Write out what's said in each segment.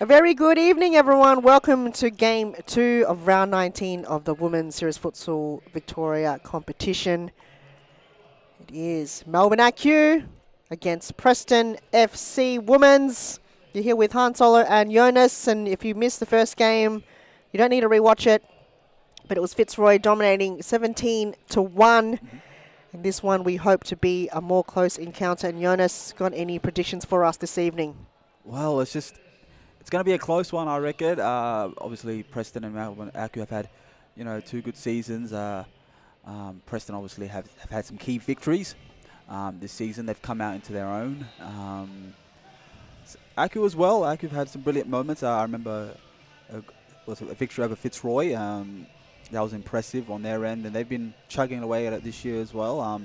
A very good evening, everyone. Welcome to Game 2 of Round 19 of the Women's Series Futsal Victoria competition. It is Melbourne AQ against Preston FC Women's. You're here with Han Solo and Jonas, and if you missed the first game, you don't need to rewatch it. But it was Fitzroy dominating 17-1. In this one, we hope to be a more close encounter. And Jonas, got any predictions for us this evening? Well, it's going to be a close one, I reckon. Obviously, Preston and Melbourne AQ have had, two good seasons. Preston obviously have had some key victories this season. They've come out into their own. AQ as well. AQ have had some brilliant moments. I remember was a victory over Fitzroy. That was impressive on their end, and they've been chugging away at it this year as well.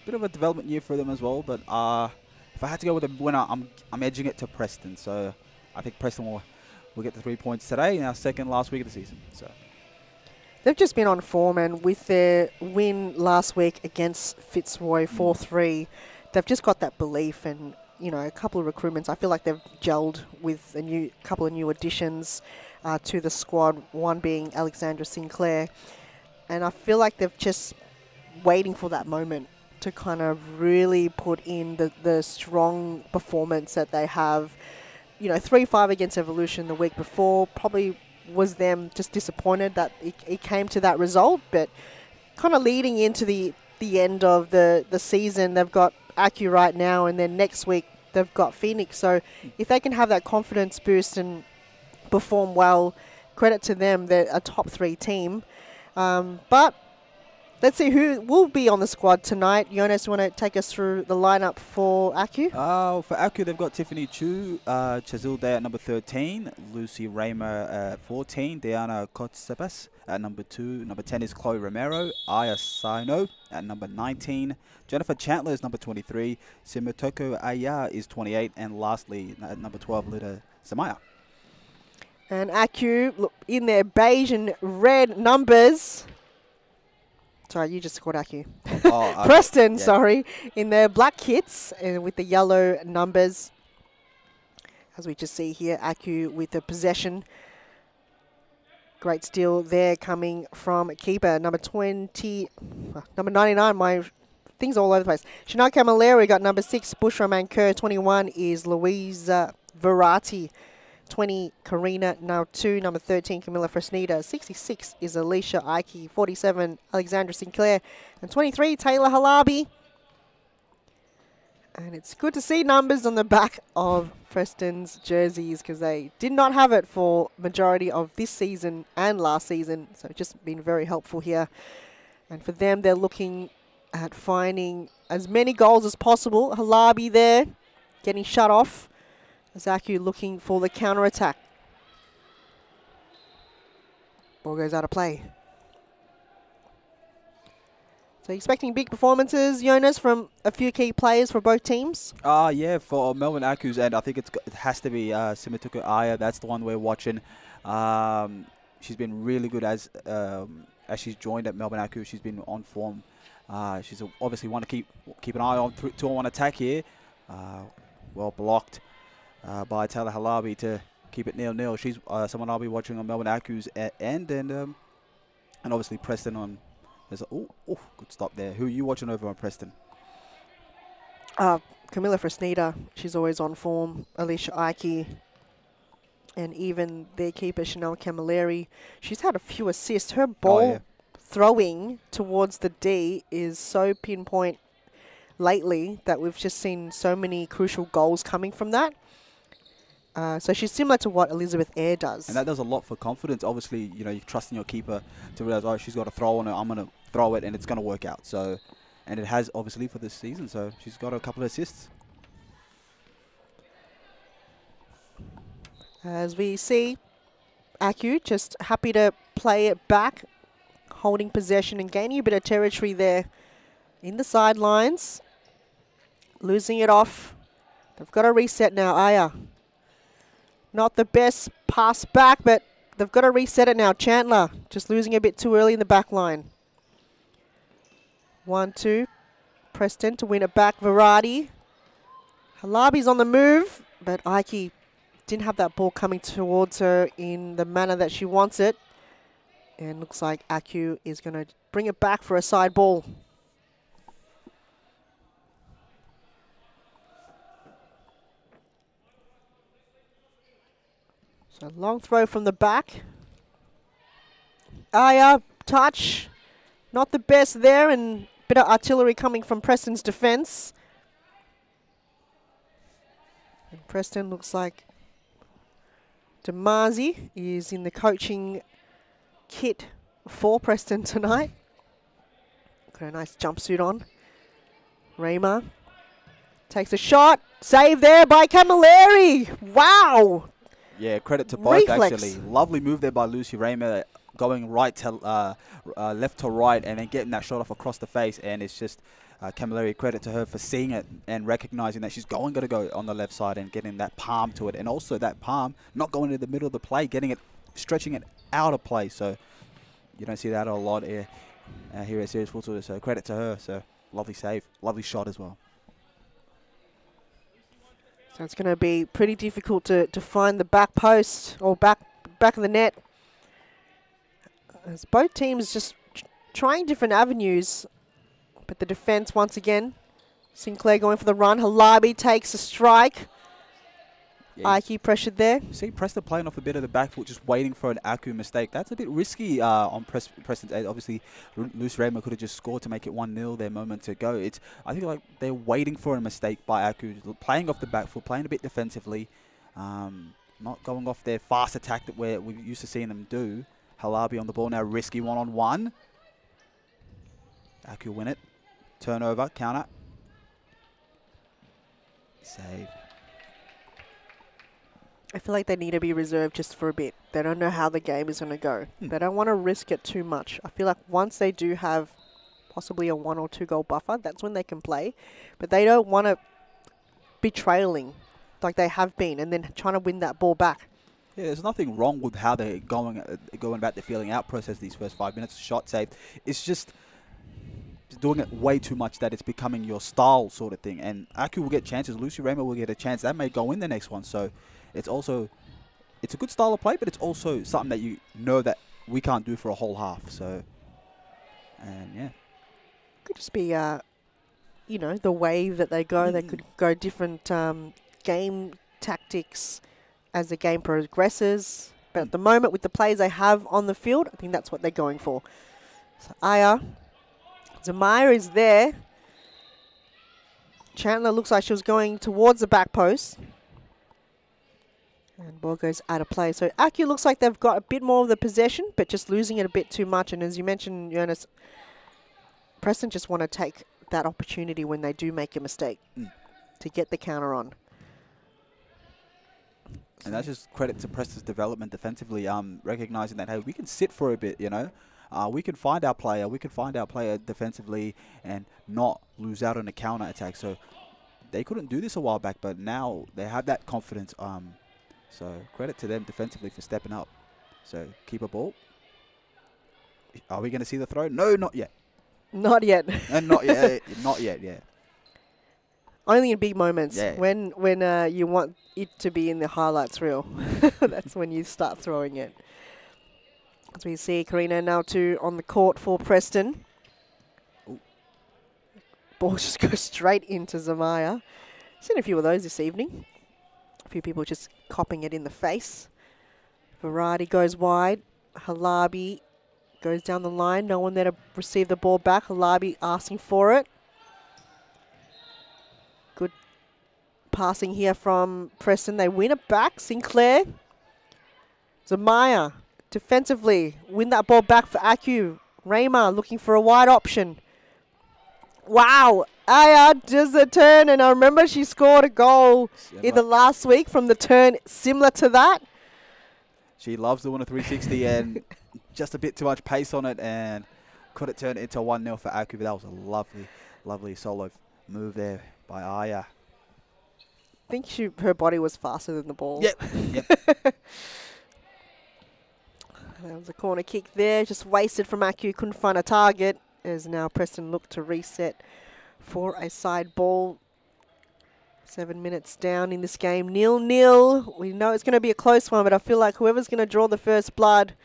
Bit of a development year for them as well, but if I had to go with a winner, I'm edging it to Preston. So I think Preston will get the 3 points today in our second last week of the season. So they've just been on form, and with their win last week against Fitzroy 4-3, they've just got that belief and, a couple of recruitments. I feel like they've gelled with a couple of new additions to the squad, one being Alexandra Sinclair. And I feel like they're just waiting for that moment to kind of really put in the strong performance that they have. 3-5 against Evolution the week before probably was them just disappointed that it came to that result, but kind of leading into the end of the season, they've got AQ right now, and then next week they've got Phoenix. So if they can have that confidence boost and perform well, credit to them. They're a top 3 team. But let's see who will be on the squad tonight. Jonas, you want to take us through the lineup for AQ? For AQ, they've got Tiffany Chu, Chazil Day at number 13, Lucy Raymer at 14, Diana Kotsepas at number 2, number 10 is Chloe Romero, Aya Sino at number 19, Jennifer Chandler is number 23, Simitoko Aya is 28, and lastly at number 12, Lita Samaya. And AQ, look, in their beige and red numbers. Sorry, you just scored AQ. Preston, sorry. In their black kits and with the yellow numbers. As we just see here, AQ with the possession. Great steal there coming from keeper. Number 99, my things all over the place. Shania Camilleri got number 6, Bushra Manker. 21 is Louisa Verratti. 20, Karina now 2, number 13, Camilla Fresneda. 66 is Alicia Ike. 47, Alexandra Sinclair. And 23, Taylor Halabi. And it's good to see numbers on the back of Preston's jerseys because they did not have it for majority of this season and last season. So it's just been very helpful here. And for them, they're looking at finding as many goals as possible. Halabi there, getting shut off. Zaku looking for the counter-attack. Ball goes out of play. So expecting big performances, Jonas, from a few key players for both teams? Yeah, for Melbourne AQ's end, I think it has to be Simituku Aya. That's the one we're watching. She's been really good as she's joined at Melbourne AQ. She's been on form. She's obviously want to keep an eye on 2-on-1 attack here. Well blocked by Taylor Halabi to keep it 0-0. She's someone I'll be watching on Melbourne AQ's end, and obviously Preston on. There's good stop there. Who are you watching over on Preston? Camilla Fresneda. She's always on form. Alicia Ike. And even their keeper, Chanel Camilleri. She's had a few assists. Her ball throwing towards the D is so pinpoint lately that we've just seen so many crucial goals coming from that. So she's similar to what Elizabeth Eyre does. And that does a lot for confidence. Obviously, you're trusting your keeper to realize, oh, she's got a throw on it. I'm going to throw it, and it's going to work out. So, and it has, obviously, for this season. So she's got a couple of assists. As we see, AQ just happy to play it back, holding possession and gaining a bit of territory there in the sidelines. Losing it off. They've got to reset now. Aya. Not the best pass back, but they've got to reset it now. Chandler just losing a bit too early in the back line. 1-2. Preston to win it back. Verratti. Halabi's on the move, but Ike didn't have that ball coming towards her in the manner that she wants it. And looks like Aku is going to bring it back for a side ball. So long throw from the back. Aya, touch. Not the best there, and bit of artillery coming from Preston's defence. And Preston looks like Demazi is in the coaching kit for Preston tonight. Got a nice jumpsuit on. Raymer takes a shot. Save there by Camilleri. Wow. Yeah, credit to both, Reflex. actually. Lovely move there by Lucy Raymer, going right to left to right and then getting that shot off across the face. And it's just Camilleri, credit to her for seeing it and recognizing that she's going to go on the left side and getting that palm to it. And also that palm not going to the middle of the play, getting it, stretching it out of play. So you don't see that a lot here at Serious Futsal. So credit to her. So lovely save, lovely shot as well. So it's going to be pretty difficult to find the back post or back of the net. As both teams just trying different avenues. But the defence once again. Sinclair going for the run. Halabi takes a strike. Yeah, Ike pressured there. you see Preston playing off a bit of the back foot, just waiting for an Aku mistake. That's a bit risky on Preston's end. Obviously, Luce Raymer could have just scored to make it 1-0 there moment to go. I think like they're waiting for a mistake by Aku, playing off the back foot, playing a bit defensively, not going off their fast attack that we're used to seeing them do. Halabi on the ball now, risky one-on-one. Aku win it. Turnover, counter. Save. I feel like they need to be reserved just for a bit. They don't know how the game is going to go. They don't want to risk it too much. I feel like once they do have possibly a 1 or 2 goal buffer, that's when they can play. But they don't want to be trailing like they have been and then trying to win that ball back. Yeah, there's nothing wrong with how they're going about the feeling out process these first 5 minutes. Shot saved. It's just doing it way too much that it's becoming your style sort of thing. And Aku will get chances. Lucy Raymer will get a chance. That may go in the next one. So it's a good style of play, but it's also something that you know that we can't do for a whole half. So, and yeah. Could just be, the wave that they go. They could go different game tactics as the game progresses. But at the moment, with the players they have on the field, I think that's what they're going for. So Aya, Zamaya is there. Chandler looks like she was going towards the back post. And ball goes out of play. So Aku looks like they've got a bit more of the possession, but just losing it a bit too much. And as you mentioned, Jonas, Preston just want to take that opportunity when they do make a mistake to get the counter on. And that's just credit to Preston's development defensively, recognizing that, hey, we can sit for a bit, we can find our player defensively and not lose out on a counter attack. So they couldn't do this a while back, but now they have that confidence. So credit to them defensively for stepping up. So keep a ball. Are we going to see the throw? No, not yet. Not yet. And not yet. Not yet. Yeah. Only in big moments. Yeah. When you want it to be in the highlights reel. That's when you start throwing it. As we see Karina now too on the court for Preston. Ooh. Ball just goes straight into Zamaya. Seen a few of those this evening. A few people just copping it in the face. Variety goes wide. Halabi goes down the line. No one there to receive the ball back. Halabi asking for it. Good passing here from Preston. They win it back. Sinclair. Zamaya defensively win that ball back for Aku. Raymer looking for a wide option. Wow. Aya does a turn, and I remember she scored a goal either last week from the turn similar to that. She loves doing a 360 and just a bit too much pace on it, and could it turn into 1-0 for Aku, but that was a lovely, lovely solo move there by Aya. I think her body was faster than the ball. Yep. That was a corner kick there, just wasted from Aku, couldn't find a target. As now Preston look to reset for a side ball. 7 minutes down in this game, 0-0. We know it's going to be a close one, but I feel like whoever's going to draw the first blood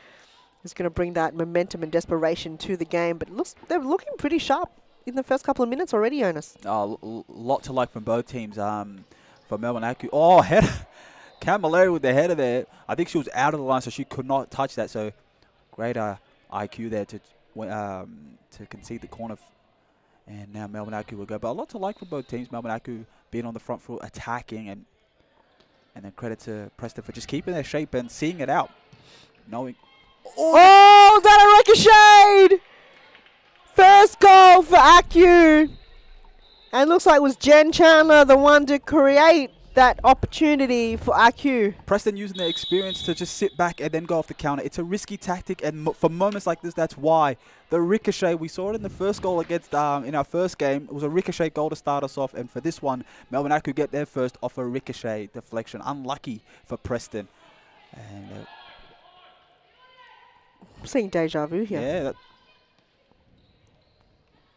is going to bring that momentum and desperation to the game. But they're looking pretty sharp in the first couple of minutes already, Jonas. Lot to like from both teams. For Melbourne Aku. Oh, header. Camilleri with the header there. I think she was out of the line, so she could not touch that. So great IQ there to concede the corner. And now Melbourne Aku will go. But a lot to like from both teams. Melbourne Aku being on the front foot, attacking, and then credit to Preston for just keeping their shape and seeing it out. Knowing. Oh, that ricocheted! First goal for Aku. And looks like it was Jen Chandler the one to create that opportunity for Aku. Preston using their experience to just sit back and then go off the counter. It's a risky tactic, and for moments like this, that's why. The ricochet, we saw it in the first goal against in our first game. It was a ricochet goal to start us off, and for this one, Melbourne Aku get there first off a ricochet deflection. Unlucky for Preston. And I'm seeing deja vu here. yeah.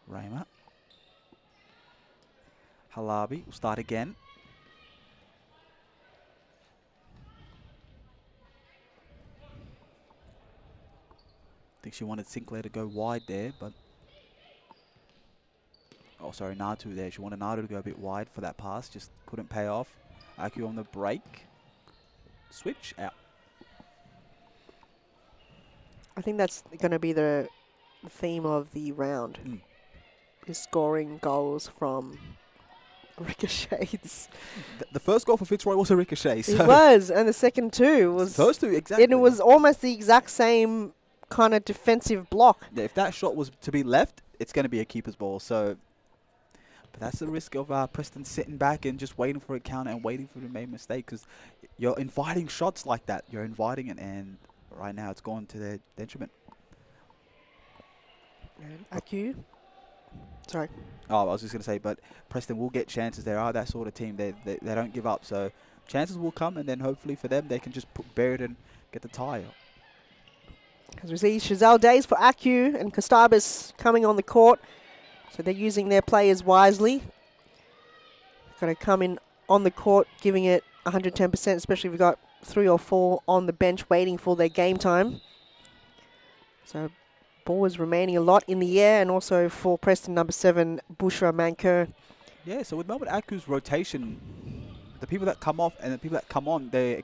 Raymer. Halabi will start again. I think she wanted Sinclair to go wide there, but... Oh, sorry, Natu there. She wanted Natu to go a bit wide for that pass. Just couldn't pay off. Aku on the break. Switch out. I think that's going to be the theme of the round. Is scoring goals from ricochets. The first goal for Fitzroy was a ricochet. So it was, and the second too was. Those two, exactly. And it was almost the exact same kind of defensive block. Yeah, if that shot was to be left, it's going to be a keeper's ball. So, but that's the risk of Preston sitting back and just waiting for a counter and waiting for the main mistake, because you're inviting shots like that. You're inviting it, and right now it's gone to their detriment. And Aku. Sorry. Oh, I was just going to say, but Preston will get chances. They are that sort of team. They don't give up. So chances will come, and then hopefully for them, they can just bury it and get the tie. As we see, Chazelle Days for Aku and Kostabis coming on the court. So they're using their players wisely. Got to come in on the court, giving it 110%, especially if we've got 3 or 4 on the bench waiting for their game time. So ball is remaining a lot in the air, and also for Preston number 7, Bushra Manker. Yeah, so with Melbourne Aku's rotation, the people that come off and the people that come on, they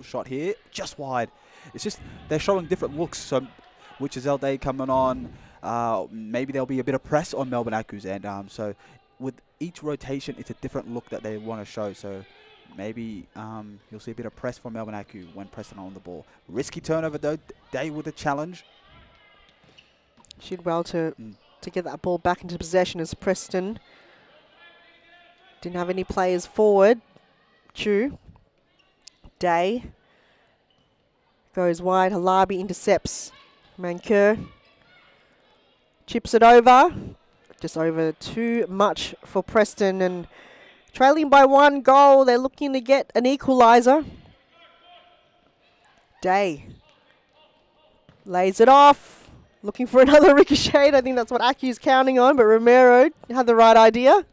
shot here, just wide. It's just they're showing different looks. So which is Day coming on. Maybe there'll be a bit of press on Melbourne Aku's end. So with each rotation, it's a different look that they want to show. So maybe you'll see a bit of press from Melbourne Aku when Preston on the ball. Risky turnover though. Day with a challenge. She did well to get that ball back into possession as Preston didn't have any players forward. Chu. Day. Goes wide. Halabi intercepts. Manker. Chips it over. Just over too much for Preston. And trailing by 1 goal. They're looking to get an equaliser. Day. Lays it off. Looking for another ricochet. I think that's what Aku's counting on. But Romero had the right idea.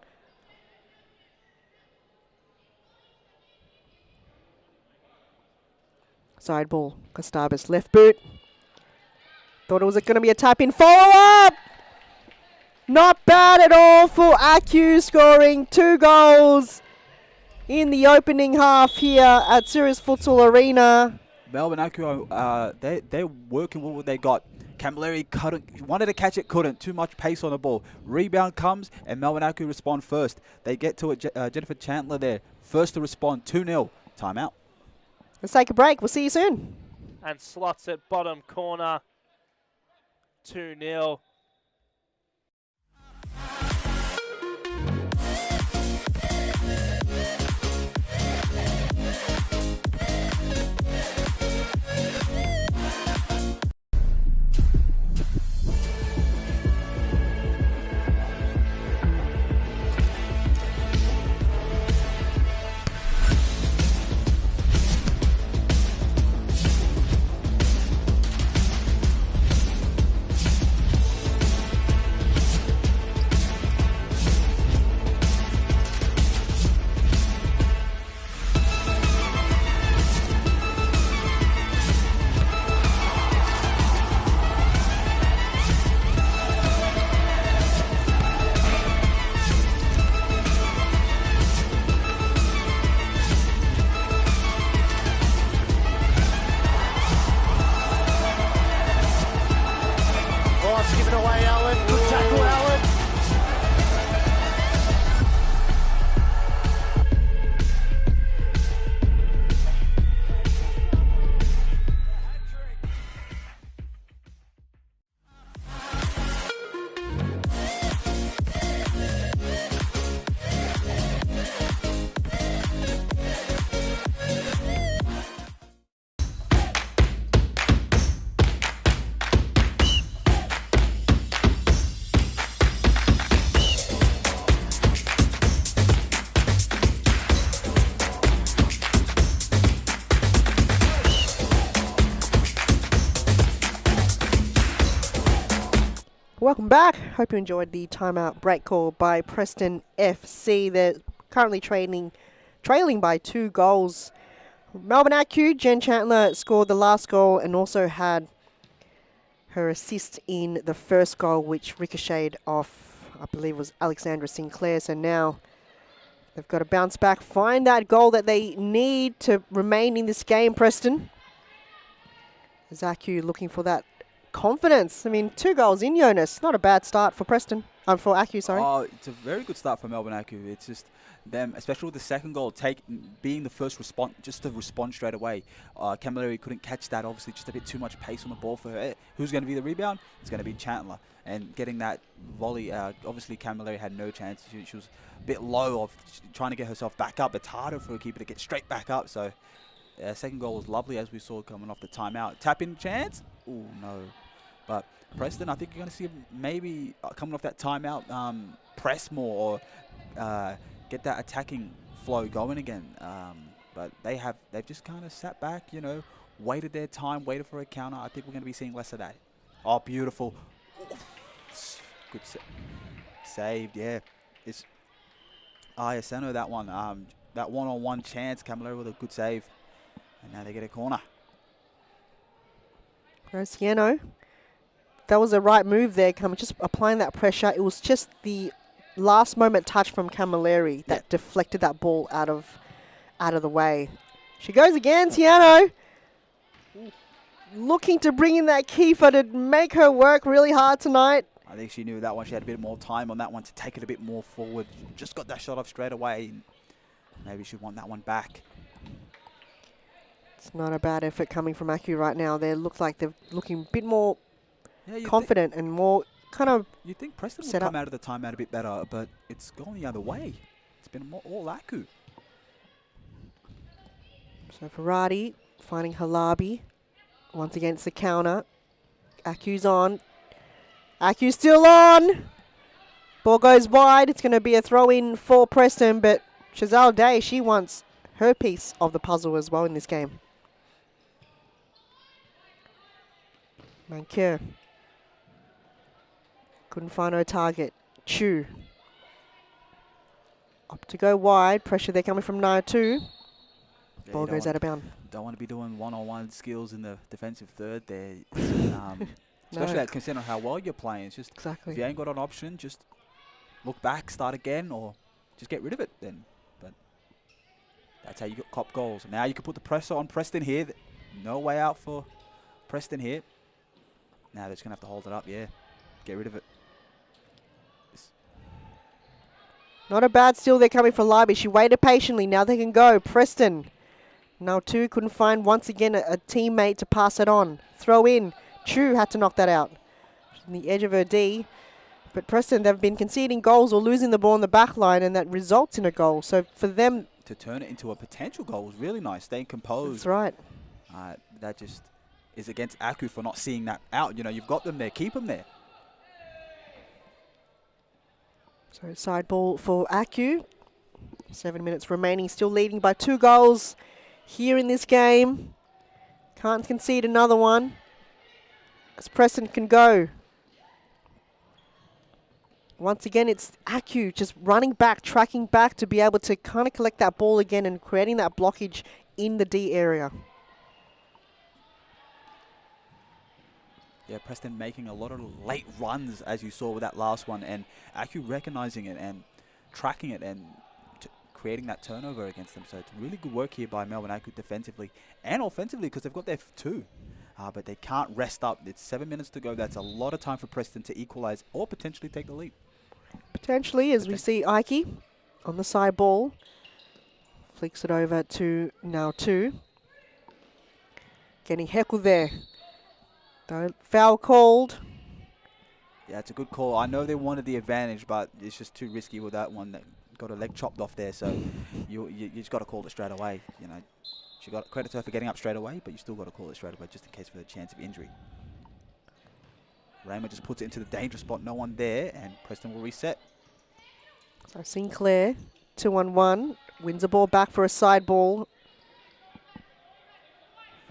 Side ball. Kostabis left boot. Thought it was going to be a tap-in follow-up. Not bad at all for Aku, scoring 2 goals in the opening half here at Sirius Futsal Arena. Melbourne Aku, they're working with what they got. Camilleri wanted to catch it, couldn't. Too much pace on the ball. Rebound comes, and Melbourne Aku respond first. They get to it. Jennifer Chandler there, first to respond. 2-0. Timeout. Let's take a break. We'll see you soon. And slots it bottom corner. 2-0. Welcome back. Hope you enjoyed the timeout break call by Preston FC. They're currently trailing by 2 goals. Melbourne AQ, Jen Chandler scored the last goal and also had her assist in the first goal, which ricocheted off, I believe it was Alexandra Sinclair. So now they've got to bounce back, find that goal that they need to remain in this game, Preston. Zaku looking for that confidence. I mean, 2 goals in, Jonas. Not a bad start for Preston. For AQ, sorry. Oh, it's a very good start for Melbourne AQ. It's just them, especially with the second goal, being the first response, just to respond straight away. Camilleri couldn't catch that. Obviously, just a bit too much pace on the ball for her. Who's going to be the rebound? It's going to be Chandler. And getting that volley, obviously Camilleri had no chance. She was a bit low of trying to get herself back up. It's harder for a keeper to get straight back up. So, second goal was lovely, as we saw coming off the timeout. Tap-in chance? Ooh, no. But Preston, I think you're going to see maybe coming off that timeout, press more or get that attacking flow going again. But they've just kind of sat back, you know, waited their time, waited for a counter. I think we're going to be seeing less of that. Oh, beautiful. Good saved, yeah. It's Ayaseno, that one. That one-on-one chance, Camilleri with a good save. And now they get a corner. Rosiano. That was the right move there, just applying that pressure. It was just the last moment touch from Camilleri that deflected that ball out of the way. She goes again, Tiano. Looking to bring in that keeper to make her work really hard tonight. I think she knew that one. She had a bit more time on that one to take it a bit more forward. Just got that shot off straight away. Maybe she want that one back. It's not a bad effort coming from Aku right now. They look like they're looking a bit more confident and more kind of. You think Preston would come out of the timeout a bit better, but it's going the other way. It's been all Aku. So Ferrari finding Halabi. Once against the counter. Aku's on. Aku's still on. Ball goes wide. It's going to be a throw-in for Preston, but Chazelle Day, she wants her piece of the puzzle as well in this game. Mankier. Couldn't find her target. Chu. Up to go wide. Pressure there coming from Naya2. Yeah, Ball goes out of bounds. Don't want to be doing one-on-one skills in the defensive third there. Especially considering how well you're playing. It's just if you ain't got an option, just look back, start again, or just get rid of it then. But that's how you get cop goals. Now you can put the pressure on Preston here. No way out for Preston here. Now they're just going to have to hold it up, yeah. Get rid of it. Not a bad steal there coming from Libby. She waited patiently. Now they can go. Preston. Now 2 couldn't find once again a teammate to pass it on. Throw in. Chu had to knock that out. On the edge of her D. But Preston, they've been conceding goals or losing the ball in the back line, and that results in a goal. So for them to turn it into a potential goal was really nice. Staying composed. That's right. That just is against Aku for not seeing that out. You know, you've got them there. Keep them there. So side ball for Aku. 7 minutes remaining. Still leading by 2 goals here in this game. Can't concede another one. As Preston can go. Once again, it's Aku just running back, tracking back to be able to kind of collect that ball again and creating that blockage in the D area. Yeah, Preston making a lot of late runs, as you saw with that last one, and Aku recognizing it and tracking it and creating that turnover against them. So it's really good work here by Melbourne Aku defensively and offensively, because they've got their 2. But they can't rest up. It's 7 minutes to go. That's a lot of time for Preston to equalize or potentially take the lead. Potentially, as we see Ike on the side ball. Flicks it over to now 2. Getting heckled there. Foul called. Yeah, it's a good call. I know they wanted the advantage, but it's just too risky with that one. That got a leg chopped off there, so you just got to call it straight away. You know, she got credit to her for getting up straight away, but you still got to call it straight away just in case for the chance of injury. Raymer just puts it into the dangerous spot. No one there, and Preston will reset. So Sinclair, 2-on-1, wins the ball back for a side ball.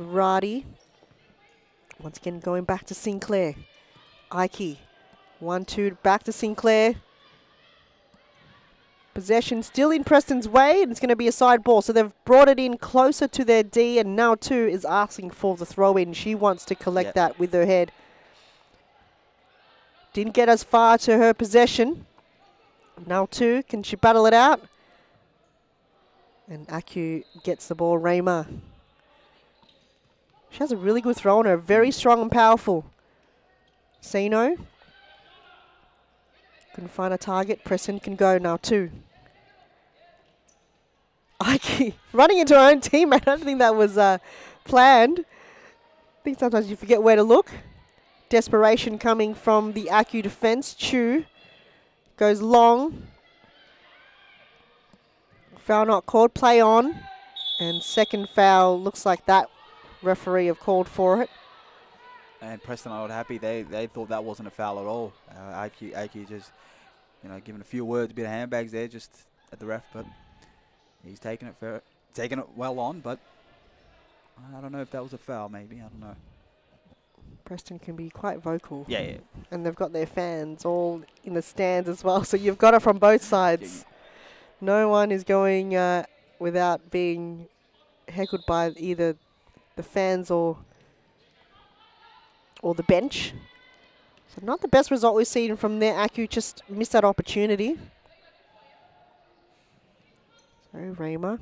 Varady. Once again, going back to Sinclair. Ike 1-2 back to Sinclair. Possession still in Preston's way, and it's going to be a side ball. So they've brought it in closer to their D, and now 2 is asking for the throw in. She wants to collect that with her head. Didn't get as far to her possession. Now 2, can she battle it out? And Aku gets the ball. Raymer. She has a really good throw on her, very strong and powerful. Sino. Couldn't find a target. Preston can go now 2. Ike running into her own teammate. I don't think that was planned. I think sometimes you forget where to look. Desperation coming from the Aku defense. Chu goes long. Foul not called. Play on. And second foul. Looks like that referee have called for it. And Preston are not happy. They thought that wasn't a foul at all. Ike just, giving a few words, a bit of handbags there just at the ref, but he's taking it well on, but I don't know if that was a foul, maybe. I don't know. Preston can be quite vocal. Yeah. And they've got their fans all in the stands as well, so you've got it from both sides. No one is going without being heckled by either the fans or the bench. So not the best result we've seen from there. Aku just missed that opportunity. So Raymer.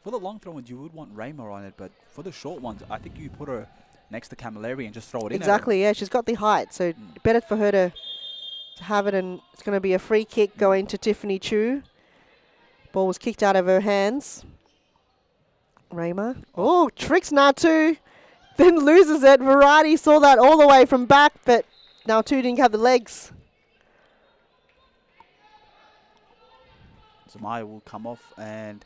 For the long throw ones, you would want Raymer on it, but for the short ones, I think you put her next to Camilleri and just throw it in. Exactly, yeah. She's got the height, so better for her to have it, and it's going to be a free kick going to Tiffany Chu. Ball was kicked out of her hands. Raymer. Oh, tricks Natu. Then loses it. Variety saw that all the way from back, but Natu didn't have the legs. Zamaya will come off, and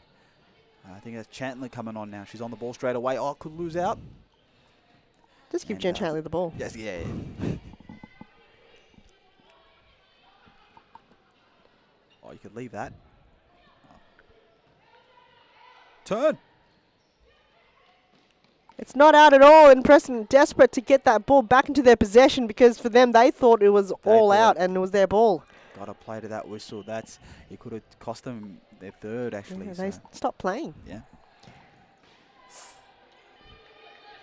I think that's Chandler coming on now. She's on the ball straight away. Oh, could lose out. Just give Jen Chandler the ball. Yes, yeah. Oh, you could leave that. Turn. It's not out at all, and Preston desperate to get that ball back into their possession, because for them, they thought it was all out and it was their ball. Got to play to that whistle. It could have cost them their third, actually. Yeah, they stopped playing. Yeah.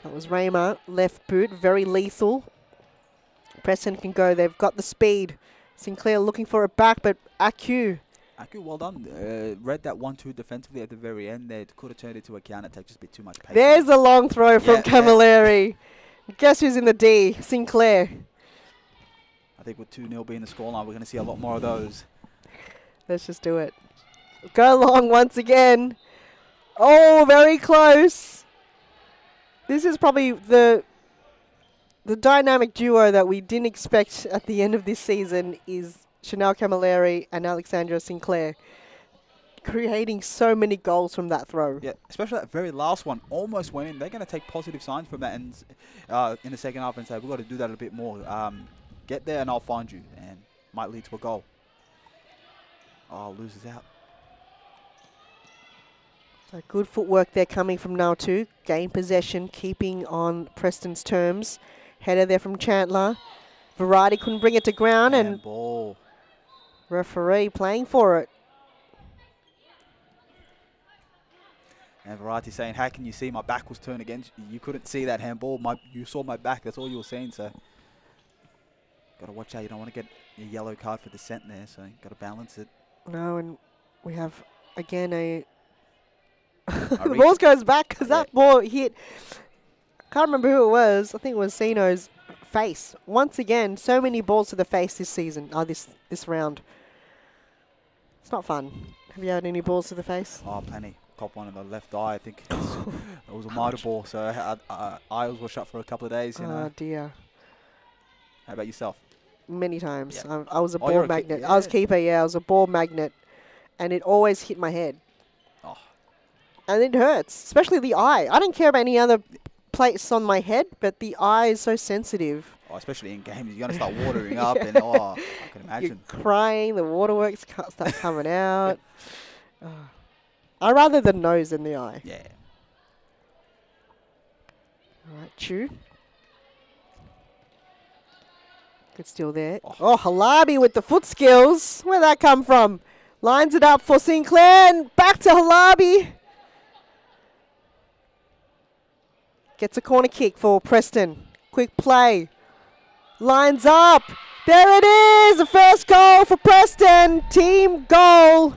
That was Raymer, left boot, very lethal. Preston can go. They've got the speed. Sinclair looking for it back, but Aku, well done. Read that 1-2 defensively at the very end. They could have turned it to a counter-attack, just a bit too much patience. There's a long throw from Camilleri. Guess who's in the D? Sinclair. I think with 2-0 being the scoreline, we're going to see a lot more of those. Let's just do it. Go long once again. Oh, very close. This is probably the dynamic duo that we didn't expect at the end of this season is Chanel Camilleri and Alexandra Sinclair, creating so many goals from that throw. Yeah, especially that very last one almost went in. They're going to take positive signs from that and in the second half and say, we've got to do that a bit more. Get there and I'll find you, and might lead to a goal. Oh, loses out. So good footwork there coming from now too. Gain possession, keeping on Preston's terms. Header there from Chandler. Variety couldn't bring it to ground, and ball. Referee playing for it. And Variety saying, how can you see my back was turned against you? You couldn't see that handball. You saw my back. That's all you were seeing. So got to watch out. You don't want to get a yellow card for dissent there. So got to balance it. No, and we have, again, the ball goes back because that ball hit. I can't remember who it was. I think it was Sino's face. Once again, so many balls to the face this season, this round. It's not fun. Have you had any balls to the face? Oh, plenty. Cop one in the left eye. I think it was a motor ball, so eyes were shut for a couple of days. You know. Oh dear. How about yourself? Many times. Yeah. I was a ball magnet. I was keeper. Yeah, I was a ball magnet, and it always hit my head. Oh. And it hurts, especially the eye. I don't care about any other place on my head, but the eye is so sensitive. Oh, especially in games, you're going to start watering up, and I can imagine. You're crying, the waterworks start coming out. I rather the nose than the eye. Yeah. All right, Chu. Good steal there. Oh, Halabi with the foot skills. Where'd that come from? Lines it up for Sinclair and back to Halabi. Gets a corner kick for Preston. Quick play. Lines up. There it is. The first goal for Preston. Team goal.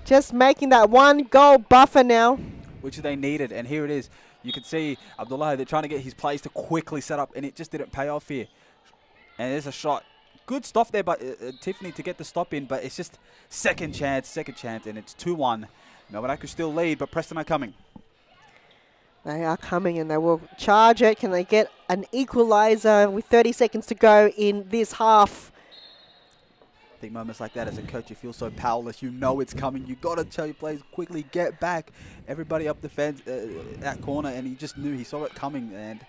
Just making that one goal buffer now. Which they needed, and here it is. You can see Abdullah, they're trying to get his plays to quickly set up, and it just didn't pay off here. And there's a shot. Good stuff there, but Tiffany to get the stop in, but it's just second chance, and it's 2-1. Melbourne Acus still lead, but Preston are coming. They are coming, and they will charge it. Can they get an equaliser with 30 seconds to go in this half? I think moments like that, as a coach, you feel so powerless. You know it's coming. You got to tell your players quickly, get back. Everybody up the fence, that corner, and he just knew, he saw it coming, and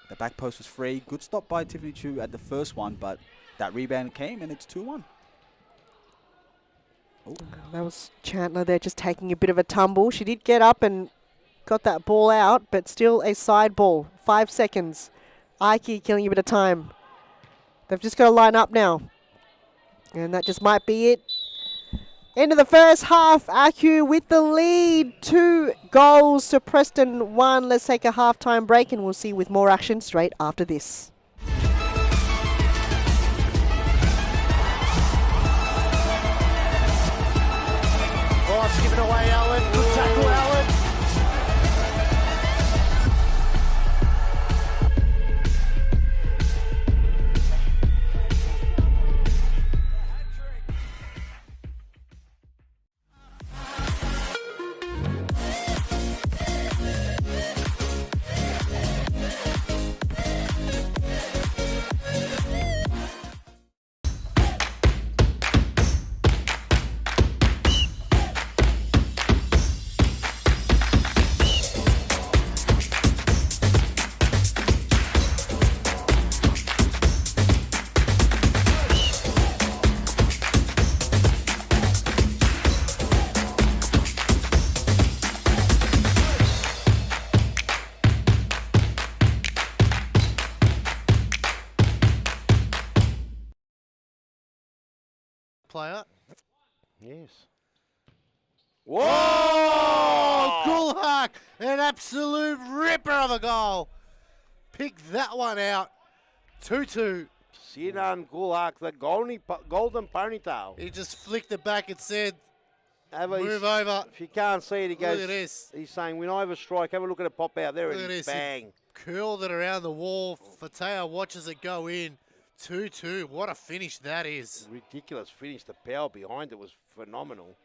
the back post was free. Good stop by Tiffany Chu at the first one, but that rebound came, and it's 2-1. Oh. That was Chandler there just taking a bit of a tumble. She did get up and got that ball out, but still a side ball. 5 seconds. Ike killing a bit of time. They've just got to line up now. And that just might be it. End of the first half. Acu with the lead. 2 goals to Preston 1. Let's take a halftime break and we'll see with more action straight after this. Oh, it's given away, Allen. Good tackle, Allen. Player. Yes. Whoa! Gulhak! An absolute ripper of a goal. Pick that one out. 2-2. Sinan Gulhak, the golden ponytail. He just flicked it back and said, Move over. If you can't see it, he goes, Look at this. He's saying, when I have a strike, have a look at it pop out. There Look it at is. this. Bang. Curled it around the wall. Fateo watches it go in. 2-2. What a finish that is. Ridiculous finish. The power behind it was phenomenal.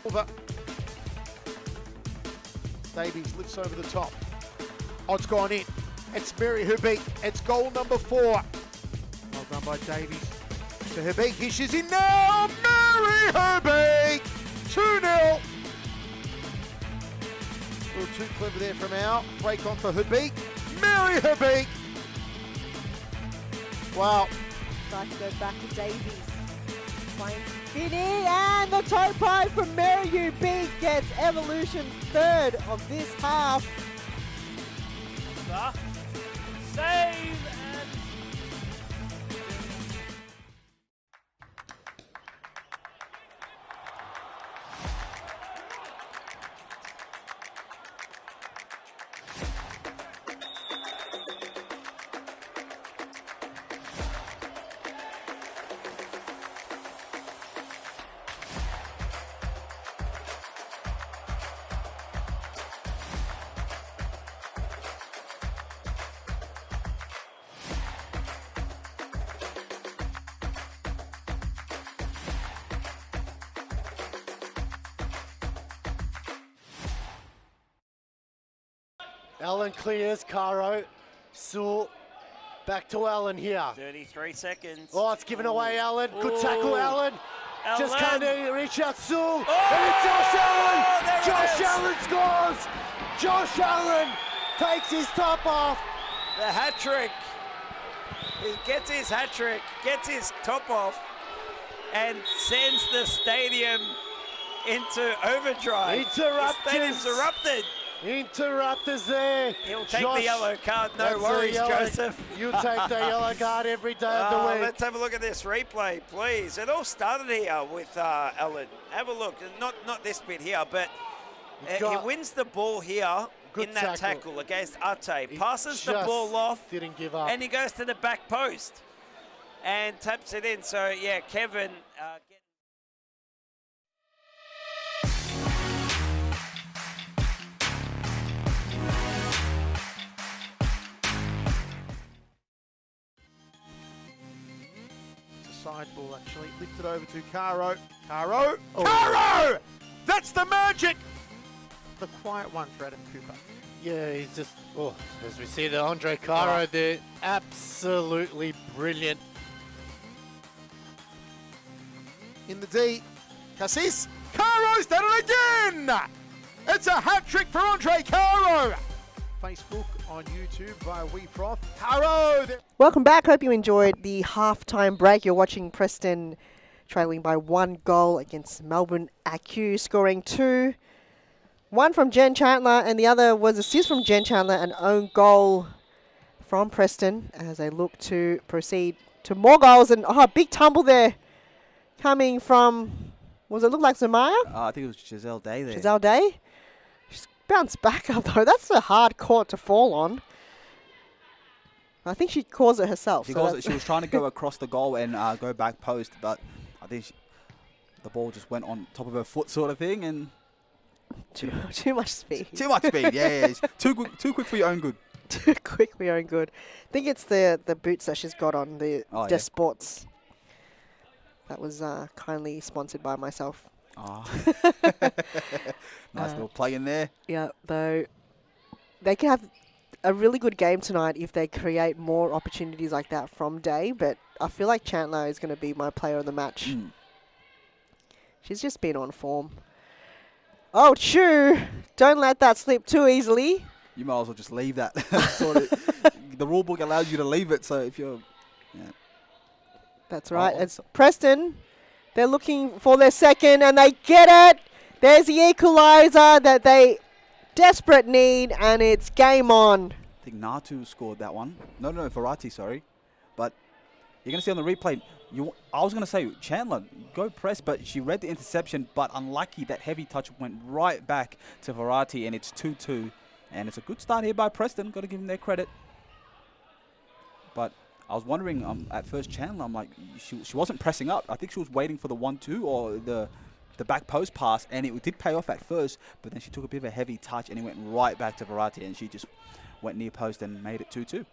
Over. Davies lifts over the top. Odds gone in. It's Mary who beat. It's goal number 4. Well done by Davies. To Herbeek, here she's in now, Mary Herbeek, 2-0. A little too clever there from Al. Break on for Herbeek, Mary Herbeek. Wow. Tries to go back to Davies. Playing Finney, and the toe pie from Mary Herbeek gets Evolution 3rd of this half. Save and Allen clears, Caro. Sewell, back to Allen here. 33 seconds. Oh, it's given away, Allen. Good tackle, Allen. Just Allen. can't reach out, Sewell. Oh! And it's Josh Allen. There it Josh is. Allen scores. Josh Allen takes his top off. The hat trick. He gets his hat trick, gets his top off, and sends the stadium into overdrive. Interrupters. The stadium's erupted. Interrupters there. He'll take Josh, the yellow card. No that's a worries, yellow. Joseph. You take the yellow card every day of the week. Let's have a look at this replay, please. It all started here with Ellen. Have a look. Not this bit here, but he wins the ball here in that tackle against Ate. Passes the ball off. Didn't give up. And he goes to the back post and taps it in. So, yeah, Kevin... Side ball actually lifted over to Caro. Caro! That's the magic! The quiet one for Adam Cooper. Yeah, he's just, as we see the Andre Caro there, absolutely brilliant. In the D, Cassis. Caro's done it again! It's a hat trick for Andre Caro! Facebook, on YouTube via WeProf. Caro! Welcome back. Hope you enjoyed the halftime break. You're watching Preston trailing by 1 goal against Melbourne AQ, scoring 2. One from Jen Chandler, and the other was assist from Jen Chandler, an own goal from Preston as they look to proceed to more goals. And big tumble there coming from, was it look like Zamaya? I think it was Giselle Day there. Giselle Day. She's bounced back up though. That's a hard court to fall on. I think she caused it herself. She was trying to go across the goal and go back post, but I think the ball just went on top of her foot sort of thing, and too much speed. Too much speed, yeah. It's too quick for your own good. Too quick for your own good. I think it's the boots that she's got on, the Des Sports. That was kindly sponsored by myself. Nice little play in there. Yeah, though they can have a really good game tonight if they create more opportunities like that from Day, but I feel like Chandler is going to be my player of the match. She's just been on form. Oh, Chu! Don't let that slip too easily. You might as well just leave that. The rule book allows you to leave it, so if you're... Yeah. That's right. It's Preston. They're looking for their second, and they get it. There's the equaliser that they desperate need, and it's game on. I think Natu scored that one. No, Verratti, sorry. But you're going to see on the replay, I was going to say, Chandler, go press, but she read the interception, but unlucky that heavy touch went right back to Verratti, and it's 2-2. And it's a good start here by Preston. Got to give them their credit. But I was wondering, at first Chandler, I'm like, she wasn't pressing up. I think she was waiting for the 1-2 or the back post pass, and it did pay off at first, but then she took a bit of a heavy touch, and it went right back to Verratti, and she just went near post and made it 2-2.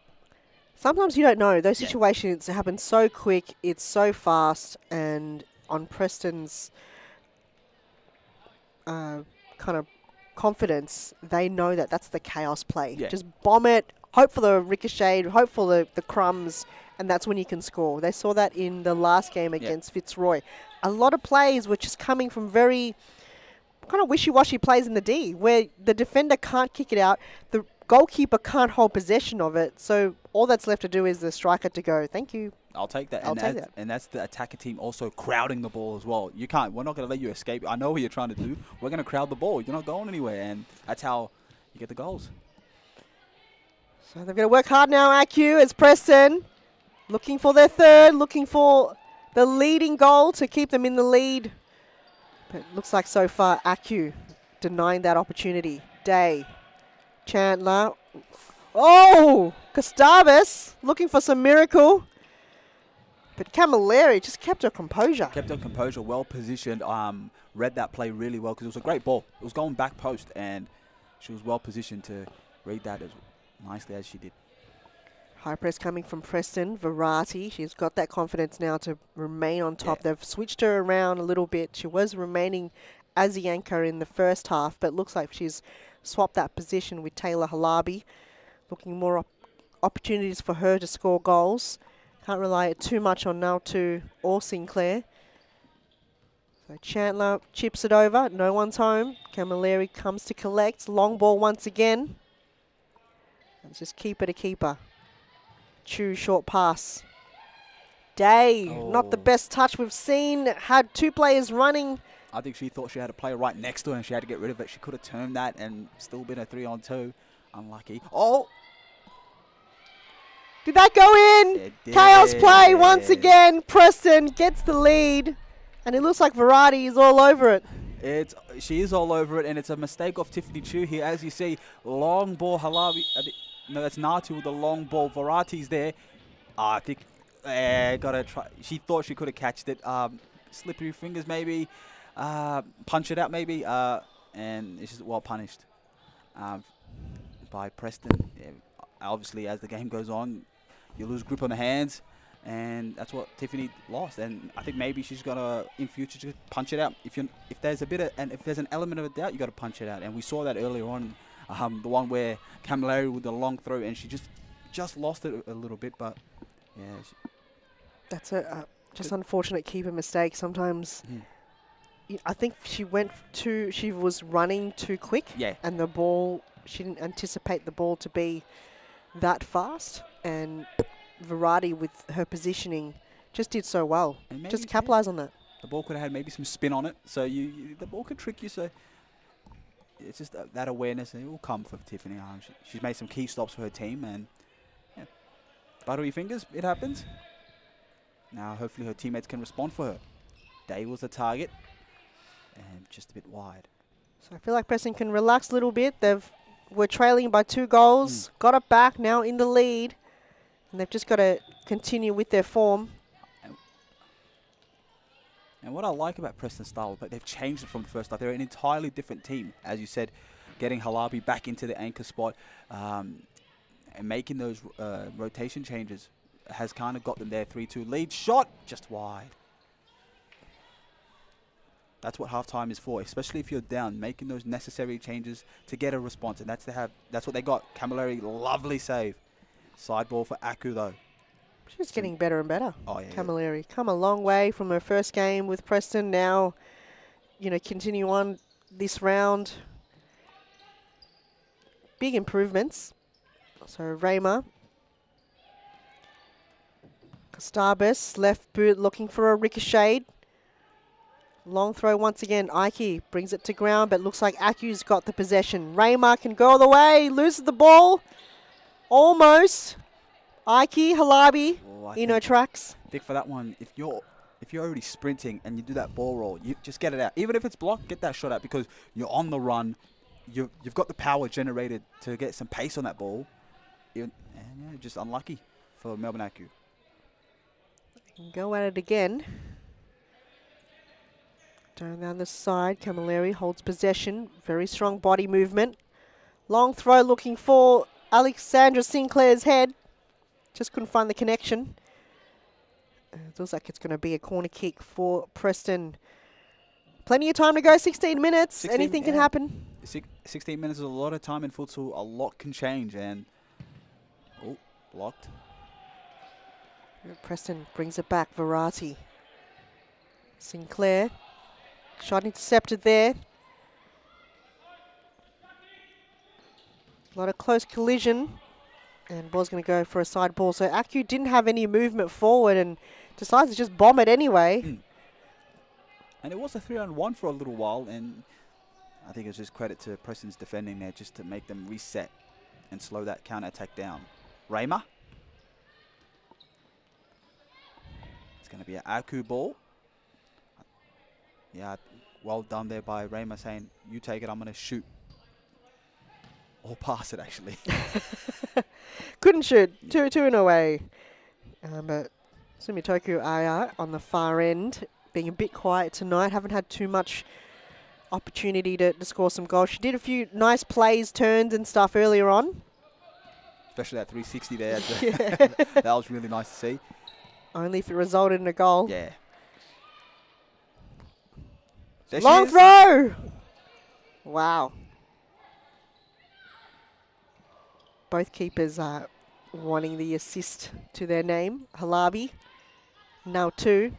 Sometimes you don't know. Those situations happen so quick, it's so fast, and on Preston's kind of confidence, they know that that's the chaos play. Yeah. Just bomb it, hope for the ricochet, hope for the crumbs, and that's when you can score. They saw that in the last game against Fitzroy. A lot of plays were just coming from very kind of wishy-washy plays in the D, where the defender can't kick it out, the goalkeeper can't hold possession of it, so all that's left to do is the striker to go, thank you. I'll take that. I'll take that. And that's the attacker team also crowding the ball as well. We're not going to let you escape. I know what you're trying to do. We're going to crowd the ball. You're not going anywhere, and that's how you get the goals. So they're going to work hard now, AQ, as Preston looking for their third, looking for the leading goal to keep them in the lead. But it looks like so far AQ denying that opportunity. Day, Chandler. Oh, Gustavus looking for some miracle. But Camilleri just kept her composure. Kept her composure, well positioned, read that play really well because it was a great ball. It was going back post, and she was well positioned to read that as nicely as she did. High press coming from Preston. Verratti, she's got that confidence now to remain on top. They've switched her around a little bit. She was remaining as the anchor in the first half, but looks like she's swapped that position with Taylor Halabi. Looking more opportunities for her to score goals. Can't rely too much on Nautu or Sinclair. So Chandler chips it over. No one's home. Camilleri comes to collect. Long ball once again. Let's just keeper to keeper. Chu short pass. Day, not the Oh. best touch we've seen. Had two players running. I think she thought she had a player right next to her and she had to get rid of it. She could have turned that and still been a 3-on-2. Unlucky. Oh! Did that go in? It Chaos play did. once again. Preston gets the lead. And it looks like Variety is all over it. She is all over it, and it's a mistake of Tiffany Chu here. As you see, long ball, Halabi. No, that's Natu with the long ball. Variety's there. I think, gotta try. She thought she could have catched it. Slippery fingers, maybe. Punch it out, maybe. And it's just well punished by Preston. Yeah, obviously, as the game goes on, you lose grip on the hands. And that's what Tiffany lost, and I think maybe she's gonna in future just punch it out. If there's a bit of, and if there's an element of a doubt, you got to punch it out. And we saw that earlier on, the one where Camilleri with the long throw, and she just lost it a little bit. But yeah, That's a just unfortunate keeper mistake. Sometimes I think she was running too quick. Yeah. And the ball, she didn't anticipate the ball to be that fast, and Variety with her positioning just did so well. Just capitalize on that. the ball could have had maybe some spin on it, so the ball could trick you. So it's just that awareness, and it will come for Tiffany. She's made some key stops for her team, and yeah, buttery fingers, it happens. Now hopefully her teammates can respond for her. Day was the target, and just a bit wide. So I feel like Preston can relax a little bit. We're trailing by 2 goals, got it back, now in the lead, and they've just got to continue with their form. And what I like about Preston's style, but they've changed it from the first half. They're an entirely different team, as you said, getting Halabi back into the anchor spot and making those rotation changes has kind of got them there. 3-2 lead, shot just wide. That's what halftime is for, especially if you're down, making those necessary changes to get a response, and that's what they got. Camilleri, lovely save. Side ball for Aku though. She's getting better and better. Oh yeah. Camilleri come a long way from her first game with Preston. Now, continue on this round. Big improvements. So Rayma. Costabis, left boot looking for a ricochet. Long throw once again. Ike brings it to ground, but looks like Aku's got the possession. Rayma can go all the way, loses the ball. Almost. Ike, Halabi, in her tracks. I think for that one, if you're already sprinting and you do that ball roll, you just get it out. Even if it's blocked, get that shot out because you're on the run. You've got the power generated to get some pace on that ball. And yeah, just unlucky for Melbourne Aku. Go at it again. Down the side, Camilleri holds possession. Very strong body movement. Long throw looking for Alexandra Sinclair's head. Just couldn't find the connection. It looks like it's going to be a corner kick for Preston. Plenty of time to go, 16 minutes. 16, Anything can happen. 16 minutes is a lot of time in futsal. A lot can change. And, blocked. Preston brings it back. Variety. Sinclair. Shot intercepted there. A lot of close collision. And ball's going to go for a side ball. So Aku didn't have any movement forward and decides to just bomb it anyway. And it was a 3-on-1 for a little while. And I think it's just credit to Preston's defending there just to make them reset and slow that counter-attack down. Rayma. It's going to be an Aku ball. Yeah, well done there by Rayma saying, you take it, I'm going to shoot. Or pass it, actually. Couldn't shoot. Two in a way. But Sumitoku Aya on the far end, being a bit quiet tonight. Haven't had too much opportunity to score some goals. She did a few nice plays, turns and stuff earlier on. Especially that 360 there. Yeah. That was really nice to see. Only if it resulted in a goal. Yeah. There Long throw! Wow. Both keepers are wanting the assist to their name. Halabi, now 2.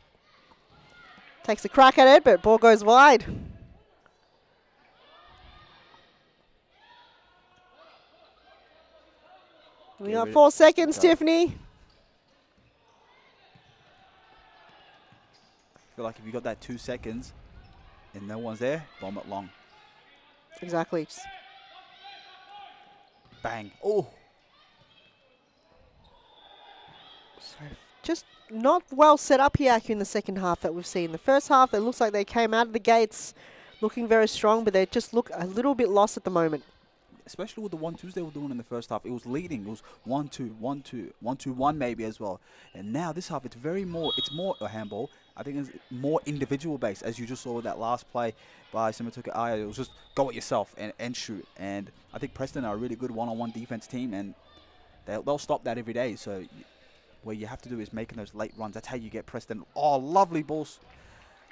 Takes a crack at it, but ball goes wide. We got 4 seconds, Tiffany. feel like if you got that 2 seconds and no one's there, bomb it long. Exactly. Bang. Oh. So just not well set up here in the second half that we've seen. The first half, it looks like they came out of the gates looking very strong, but they just look a little bit lost at the moment. Especially with the 1-2s they were doing in the first half. It was leading. It was 1-2, 1-2, 1-2-1 maybe as well. And now this half, it's more a handball. I think it's more individual based, as you just saw with that last play by Simatuka Aya. It was just go at yourself and shoot. And I think Preston are a really good one-on-one defense team, and they'll stop that every day. So what you have to do is making those late runs. That's how you get Preston. Oh, lovely balls.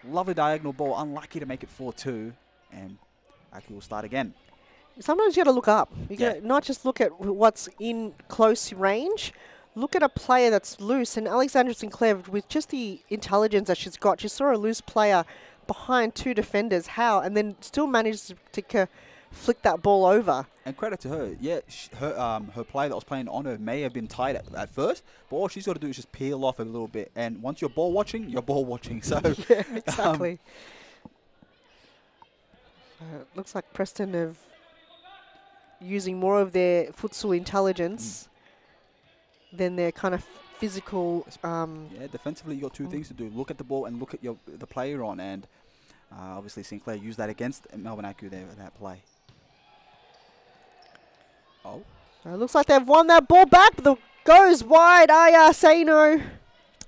Lovely diagonal ball. Unlucky to make it 4-2. And Aki will start again. Sometimes you got to look up. You got not just look at what's in close range. Look at a player that's loose. And Alexandra Sinclair, with just the intelligence that she's got, she saw a loose player behind 2 defenders. How? And then still managed to flick that ball over. And credit to her. Yeah, her player that was playing on her may have been tight at first, but all she's got to do is just peel off a little bit. And once you're ball watching, you're ball watching. So yeah, exactly. It looks like Preston have using more of their futsal intelligence than their kind of physical. Yeah, defensively you got 2 things to do: look at the ball and look at the player you're on. And obviously Sinclair used that against Melbourne Aku there in that play. Oh, it looks like they've won that ball back. The goes wide. Sano.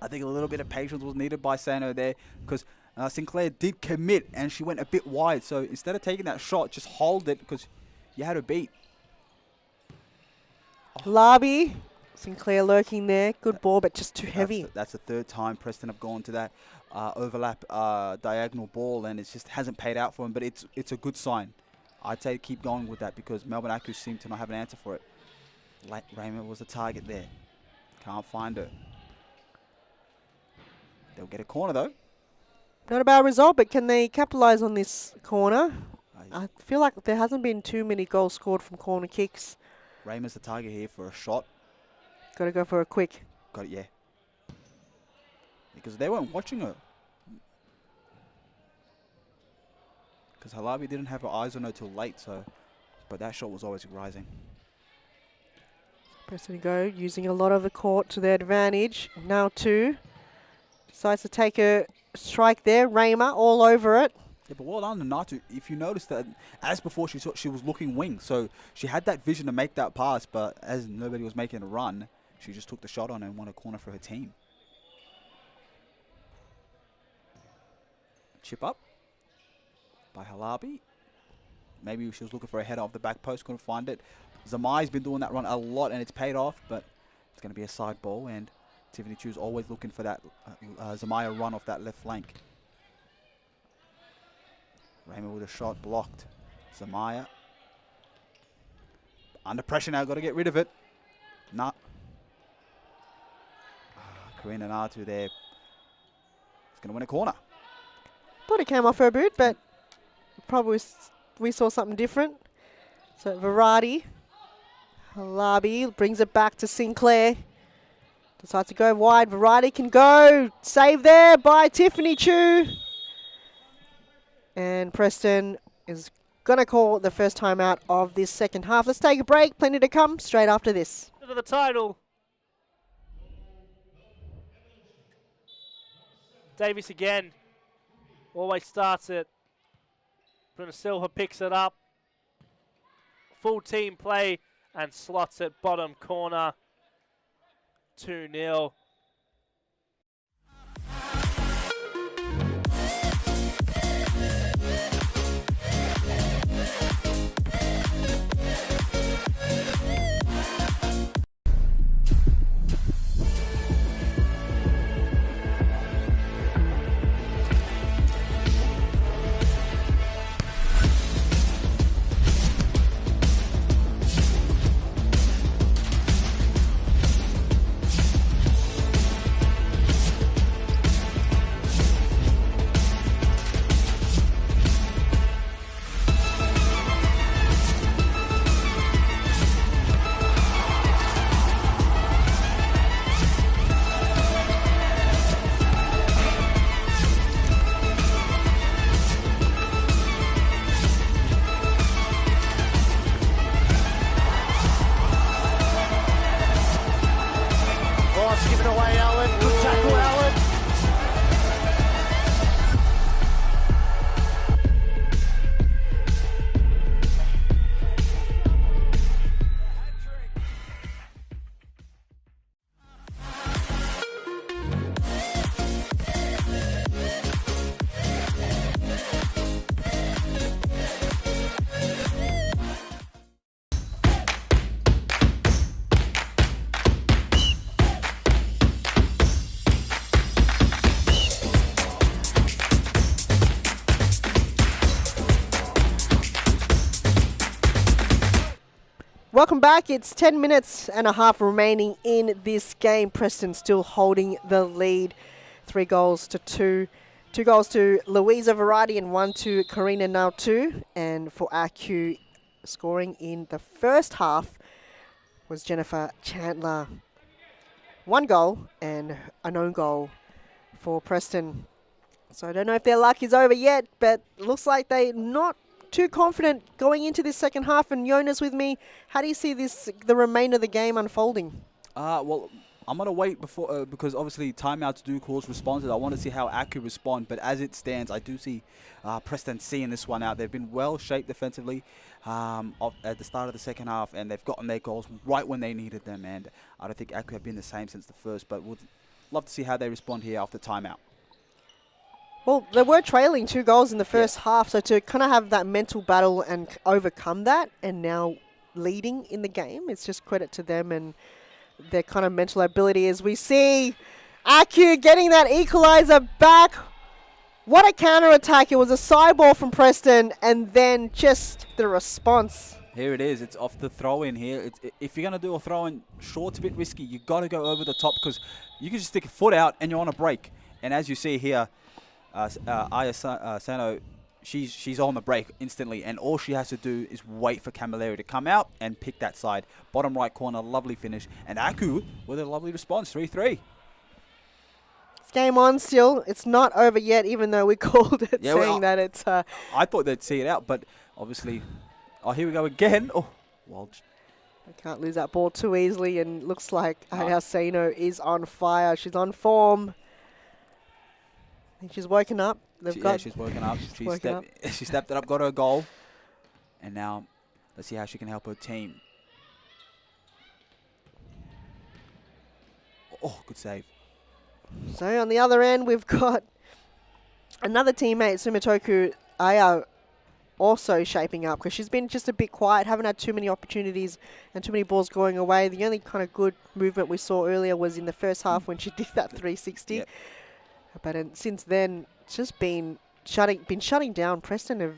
I think a little bit of patience was needed by Sano there, because Sinclair did commit and she went a bit wide. So instead of taking that shot, just hold it, because you had her beat. Larby, Sinclair lurking there. Good ball, but just too heavy. That's the 3rd time Preston have gone to that overlap diagonal ball, and it just hasn't paid out for him. But it's a good sign. I'd say keep going with that, because Melbourne Aku seem to not have an answer for it. Raymond was the target there. Can't find her. They'll get a corner though. Not a bad result, but can they capitalise on this corner? I feel like there hasn't been too many goals scored from corner kicks. Raymond's the target here for a shot. Got to go for a quick. Got it, yeah. Because they weren't watching her. Because Halabi didn't have her eyes on her till late, so. But that shot was always rising. Preston go, using a lot of the court to their advantage. Now 2. Decides to take a strike there. Raymer all over it. Yeah, but well done to Natu. If you notice that, as before, she was looking wing, so she had that vision to make that pass, but as nobody was making a run, she just took the shot on and won a corner for her team. Chip up by Halabi. Maybe she was looking for a header off the back post, couldn't find it. Zamai's been doing that run a lot, and it's paid off, but it's going to be a side ball, and Tiffany Chu's always looking for that Zamaya run off that left flank. Raymond with a shot blocked. Zamaya. Under pressure now, got to get rid of it. Nah. Karina Natu there. It's going to win a corner. Thought it came off her boot, but probably we saw something different. So Varadi. Halabi brings it back to Sinclair. Decides to go wide. Variety can go. Save there by Tiffany Chu. And Preston is going to call the first time out of this second half. Let's take a break. Plenty to come straight after this. For the title. Davies again. Always starts it. Bruna Silva picks it up. Full team play and slots it bottom corner. 2-0. Just give it away, Allen. Good tackle, Allen. Welcome back. It's 10 minutes and a half remaining in this game. Preston still holding the lead. 3 goals to 2. 2 goals to Louisa Variety and 1 to Karina Nautu. And for AQ, scoring in the first half was Jennifer Chandler. 1 goal and an own goal for Preston. So I don't know if their luck is over yet, but it looks like they're not too confident going into this second half. And Jonas with me, how do you see the remainder of the game unfolding? Well, I'm going to wait before because obviously timeouts do cause responses. I want to see how Aku respond, but as it stands, I do see Preston seeing this one out. They've been well shaped defensively at the start of the second half, and they've gotten their goals right when they needed them. And I don't think Aku have been the same since the first, but we'll love to see how they respond here after timeout. Well, they were trailing 2 goals in the first half, so to kind of have that mental battle and overcome that, and now leading in the game, it's just credit to them and their kind of mental ability. As we see Aku getting that equaliser back. What a counter-attack. It was a side ball from Preston, and then just the response. Here it is. It's off the throw-in here. If you're going to do a throw-in, sure, it's a bit risky. You've got to go over the top because you can just stick a foot out and you're on a break. And as you see here, Aya Sano, she's on the break instantly, and all she has to do is wait for Camilleri to come out and pick that side. Bottom right corner, lovely finish. And Aku with a lovely response, 3-3. It's game on still. It's not over yet, even though we called it saying that it's... I thought they'd see it out, but obviously... Oh, here we go again. Oh, Walsh. I can't lose that ball too easily, and looks like Aya Sano is on fire. She's on form. I think she's woken up. She's woken up. She stepped it up, got her goal. And now let's see how she can help her team. Oh, good save. So on the other end, we've got another teammate, Sumitoku Aya, also shaping up because she's been just a bit quiet, haven't had too many opportunities and too many balls going away. The only kind of good movement we saw earlier was in the first half when she did that 360. Yep. But since then, it's just been shutting down. Preston have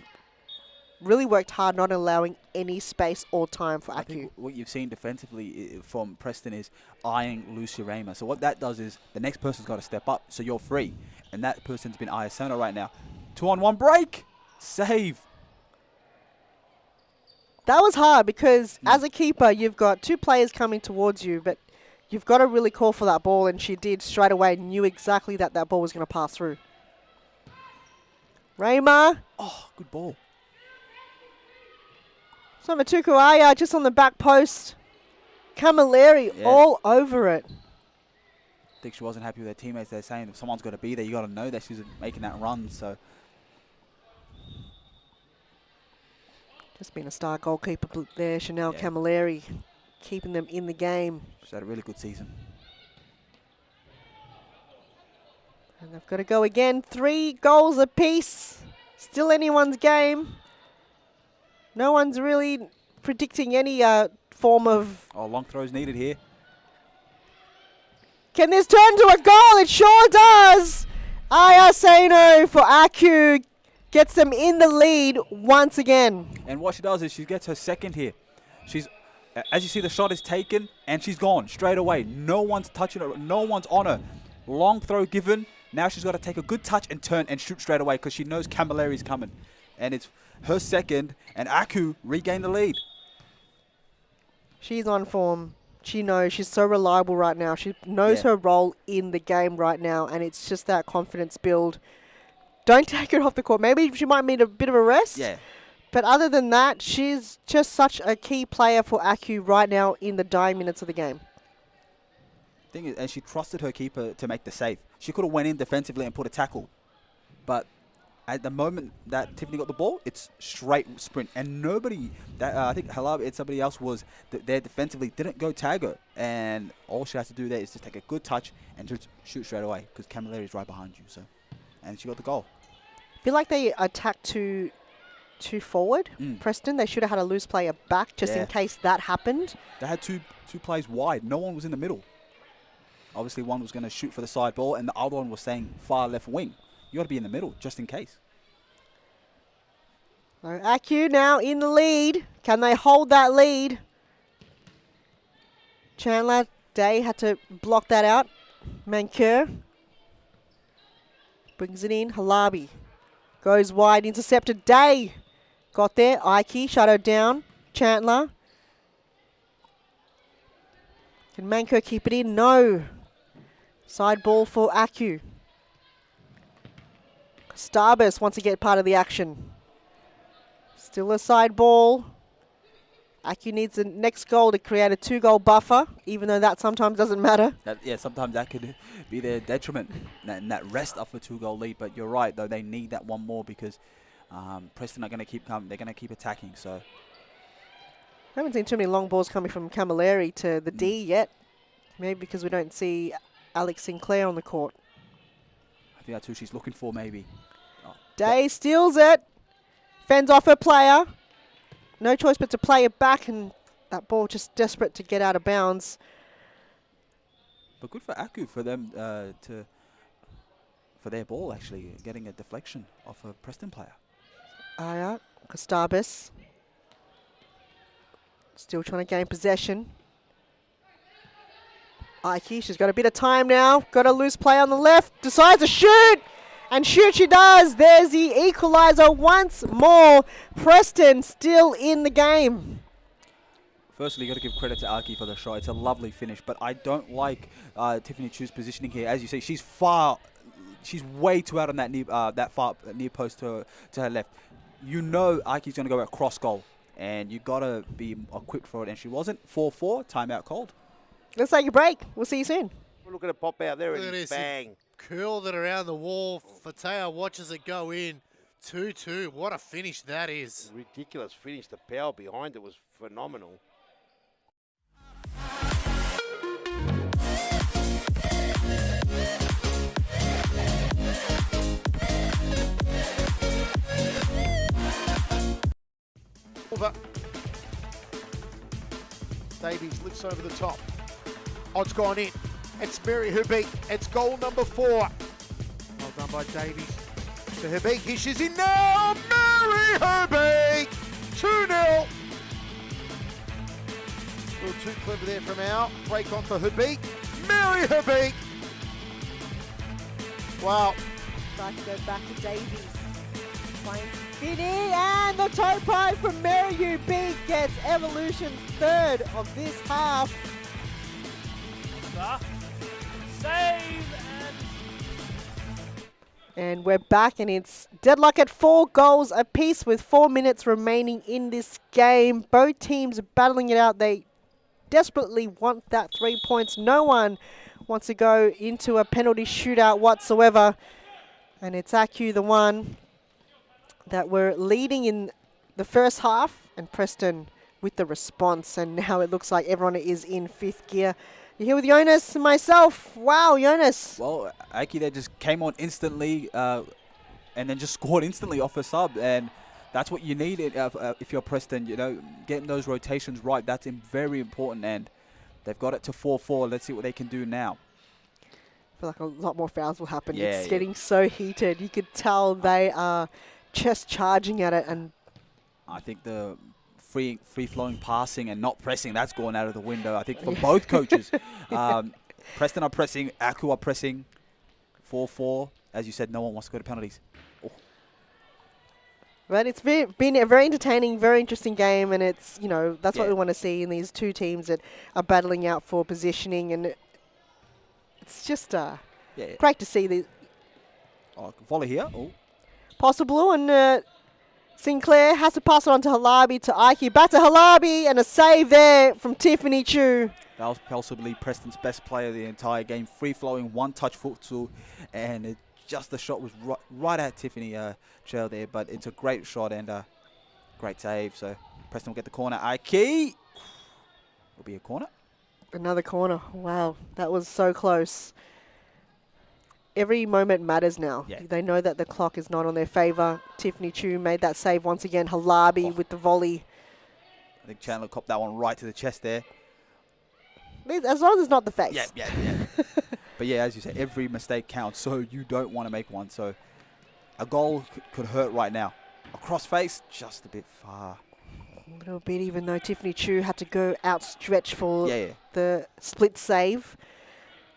really worked hard, not allowing any space or time for Aku. I think what you've seen defensively from Preston is eyeing Lucia Raymer. So what that does is the next person's got to step up, so you're free. And that person's been Aya Sano right now. 2-on-1 break! Save! That was hard because as a keeper, you've got 2 players coming towards you, but you've got to really call for that ball, and she did straight away, knew exactly that ball was going to pass through. Raymer. Oh, good ball. So Matuku Aya just on the back post. Camilleri all over it. I think she wasn't happy with her teammates. They're saying if someone's got to be there, you got to know that she's making that run. So just been a star goalkeeper there, Chanel Camilleri, keeping them in the game. She's had a really good season. And they've got to go again. 3 goals apiece. Still anyone's game. No one's really predicting any form of... Oh, long throws needed here. Can this turn to a goal? It sure does. Aya Sano for Aku gets them in the lead once again. And what she does is she gets her second here. She's, as you see, the shot is taken and she's gone straight away. No one's touching her. No one's on her. Long throw given. Now she's got to take a good touch and turn and shoot straight away because she knows Camilleri's coming. And it's her second, and Aku regained the lead. She's on form. She knows she's so reliable right now. She knows her role in the game right now, and it's just that confidence build. Don't take her off the court. Maybe she might need a bit of a rest. Yeah. But other than that, she's just such a key player for Aku right now in the dying minutes of the game. thing is, and she trusted her keeper to make the save. She could have went in defensively and put a tackle, but at the moment that Tiffany got the ball, it's straight sprint, and nobody. I think Halab and somebody else was there defensively didn't go tag her, and all she has to do there is just take a good touch and just shoot straight away because Camilleri is right behind you. So, and she got the goal. I feel like they attacked too forward. Preston, they should have had a loose player back just in case that happened. They had two plays wide. No one was in the middle. Obviously, one was going to shoot for the side ball, and the other one was saying far left wing. You got to be in the middle just in case. So Acu now in the lead. Can they hold that lead? Chandler, Day had to block that out. Mancur brings it in. Halabi goes wide, intercepted. Day got there. Ike shadowed down. Chandler. Can Mancur keep it in? No. Side ball for Acu. Starbus wants to get part of the action. Still a side ball. Acu needs the next goal to create a 2-goal buffer, even though that sometimes doesn't matter. Sometimes that could be their detriment, and that rest off a 2-goal lead. But you're right, though, they need that one more because Preston are going to keep coming. They're going to keep attacking. So I haven't seen too many long balls coming from Camilleri to the D yet. Maybe because we don't see Alex Sinclair on the court. I think that's who she's looking for, maybe. Oh. Day steals it. Fends off her player. No choice but to play it back, and that ball just desperate to get out of bounds. But good for Acu for them for their ball, actually, getting a deflection off a Preston player. Yeah, Kostabis. Still trying to gain possession. Ike, she's got a bit of time now. Got a loose play on the left. Decides to shoot. And shoot she does. There's the equalizer once more. Preston still in the game. Firstly, you got to give credit to Aki for the shot. It's a lovely finish, but I don't like Tiffany Chu's positioning here. As you see, she's way too out on that far near post to her left. You know Aki's going to go at cross goal, and you got to be equipped for it, and she wasn't. 4-4, timeout called. Let's take a break. We'll see you soon. Look at it pop out there Look at and this. bang. Curled it around the wall. Fateo watches it go in. 2-2. What a finish that is. Ridiculous finish. The power behind it was phenomenal. Over. Davies lifts over the top. Odds gone in. It's Mary Hubik. It's goal number 4. Well done by Davies. To Hubik. Here she's in now. Mary Hubik. 2-0. A little too clever there from Al. Break on for Hubik. Mary Hubik. Wow. Try to go back to Davies. Playing Finney, and the toe pie from Mary Hubik gets Evolution's third of this half. Save and we're back, and it's deadlock at 4 goals apiece with 4 minutes remaining in this game. Both teams are battling it out. They desperately want that 3 points. No one wants to go into a penalty shootout whatsoever. And it's Acu, the one that were leading in the first half, and Preston with the response. And now it looks like everyone is in 5th gear. You're here with Jonas and myself. Wow, Jonas. Well, Aki there just came on instantly and then just scored instantly off a sub. And that's what you need if you're Preston. You know, getting those rotations right, that's very important. And they've got it to 4-4. Let's see what they can do now. I feel like a lot more fouls will happen. Yeah, it's getting so heated. You could tell they are just charging at it. And I think the free-flowing passing and not pressing, that's gone out of the window, I think, for both coaches. Preston are pressing, Aku are pressing. 4-4. As you said, no one wants to go to penalties. Oh. But it's been a very entertaining, very interesting game, and it's, you know, that's what Yeah. we want to see in these two teams that are battling out for positioning, and it's just great to see the Volley here. Oh. possible, and Sinclair has to pass it on to Halabi, to Ike, back to Halabi, and a save there from Tiffany Chu. That was possibly Preston's best player of the entire game. Free-flowing, one-touch futsal, and the shot was right at Tiffany Trail there, but it's a great shot and a great save. So Preston will get the corner. Aiki will be a corner. Another corner. Wow, that was so close. Every moment matters now. Yeah. They know that the clock is not on their favour. Tiffany Chu made that save once again. Halabi with the volley. I think Chandler copped that one right to the chest there. As long as it's not the face. Yeah. But yeah, as you say, every mistake counts, so you don't want to make one. So a goal could hurt right now. A cross face, just a bit far. A little bit, even though Tiffany Chu had to go outstretch for Yeah. the split save.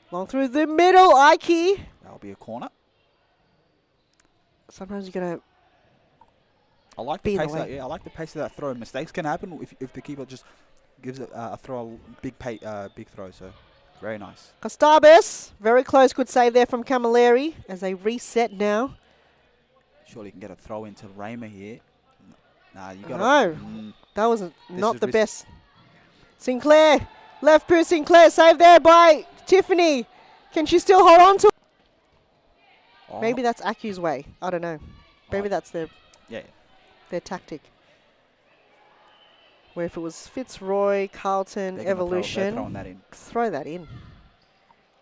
Long through the middle, Aiki. That'll be a corner. Sometimes you're going to... I like the pace of that. Yeah, I like the pace of that throw. Mistakes can happen if the keeper just gives it a throw, big throw. So very nice. Costabis, very close, good save there from Camilleri as they reset now. Surely you can get a throw into Raymer here. Nah, you got No, that was not the best. Sinclair, left boot Sinclair, saved there by Tiffany. Can she still hold on to it? Oh. Maybe that's Aku's way. I don't know. Maybe that's their tactic. Where if it was Fitzroy, Carlton, Evolution, throw that in.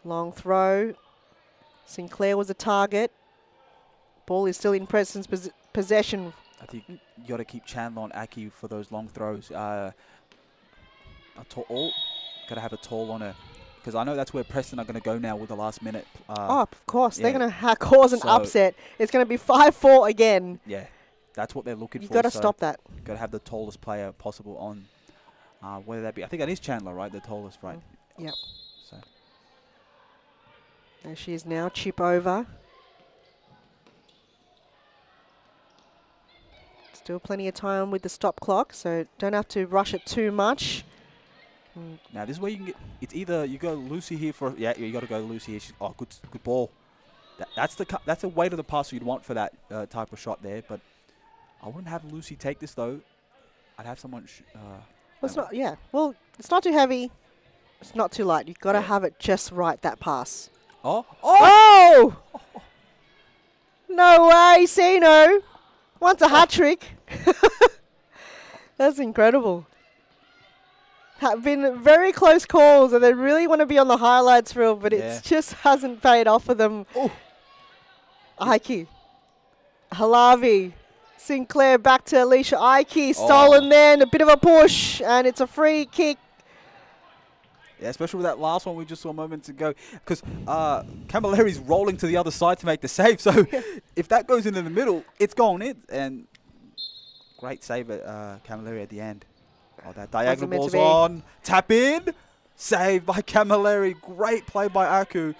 Long throw. Sinclair was a target. Ball is still in Preston's possession. I think you got to keep Chandler on Aki for those long throws. Got to have a tall on her. Because I know that's where Preston are going to go now with the last minute. Of course. They're going to cause an upset. It's going to be 5-4 again. Yeah. That's what they're looking for. You've got to stop that. Got to have the tallest player possible on. Whether that be, I think that is Chandler, right? The tallest, right? Yep. So. There she is now. Chip over. Still plenty of time with the stop clock, so don't have to rush it too much. Now this is where you can get. It's either you go Lucy here for you got to go Lucy here. Good ball. That's the weight of the pass you'd want for that type of shot there. But I wouldn't have Lucy take this though. I'd have someone. It's not. Yeah. Well, it's not too heavy. It's not too light. You've got to have it just right. That pass. Oh! No way, Sino. Wants a hat trick. That's incredible. Have been very close calls, and they really want to be on the highlights reel, but it just hasn't paid off for them. Aiki. Halavi. Sinclair back to Alicia Aiki. Stolen there, and a bit of a push, and it's a free kick. Yeah, especially with that last one we just saw moments ago. Because Camilleri's rolling to the other side to make the save. So if that goes into the middle, it's going in. And great save at Camilleri at the end. Oh, that diagonal ball's on. Tap in. Save by Camilleri. Great play by Aku.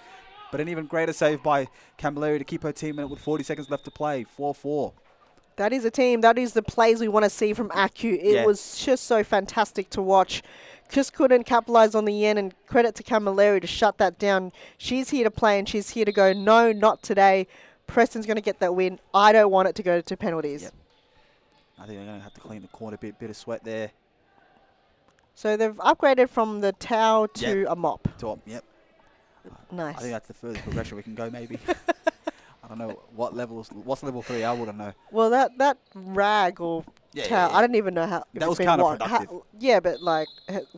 But an even greater save by Camilleri to keep her team in it with 40 seconds left to play. 4-4. That is a team. That is the plays we want to see from Aku. It was just so fantastic to watch. Just couldn't capitalize on the end, and credit to Camilleri to shut that down. She's here to play, and she's here to go, no, not today. Preston's going to get that win. I don't want it to go to penalties. Yep. I think they're going to have to clean the corner, bit of sweat there. So they've upgraded from the towel to a mop. Yep. Nice. I think that's the furthest progression we can go, maybe. I don't know what's level 3. I wouldn't know. Well, that rag or towel, I don't even know how. That was counterproductive. Yeah, but like,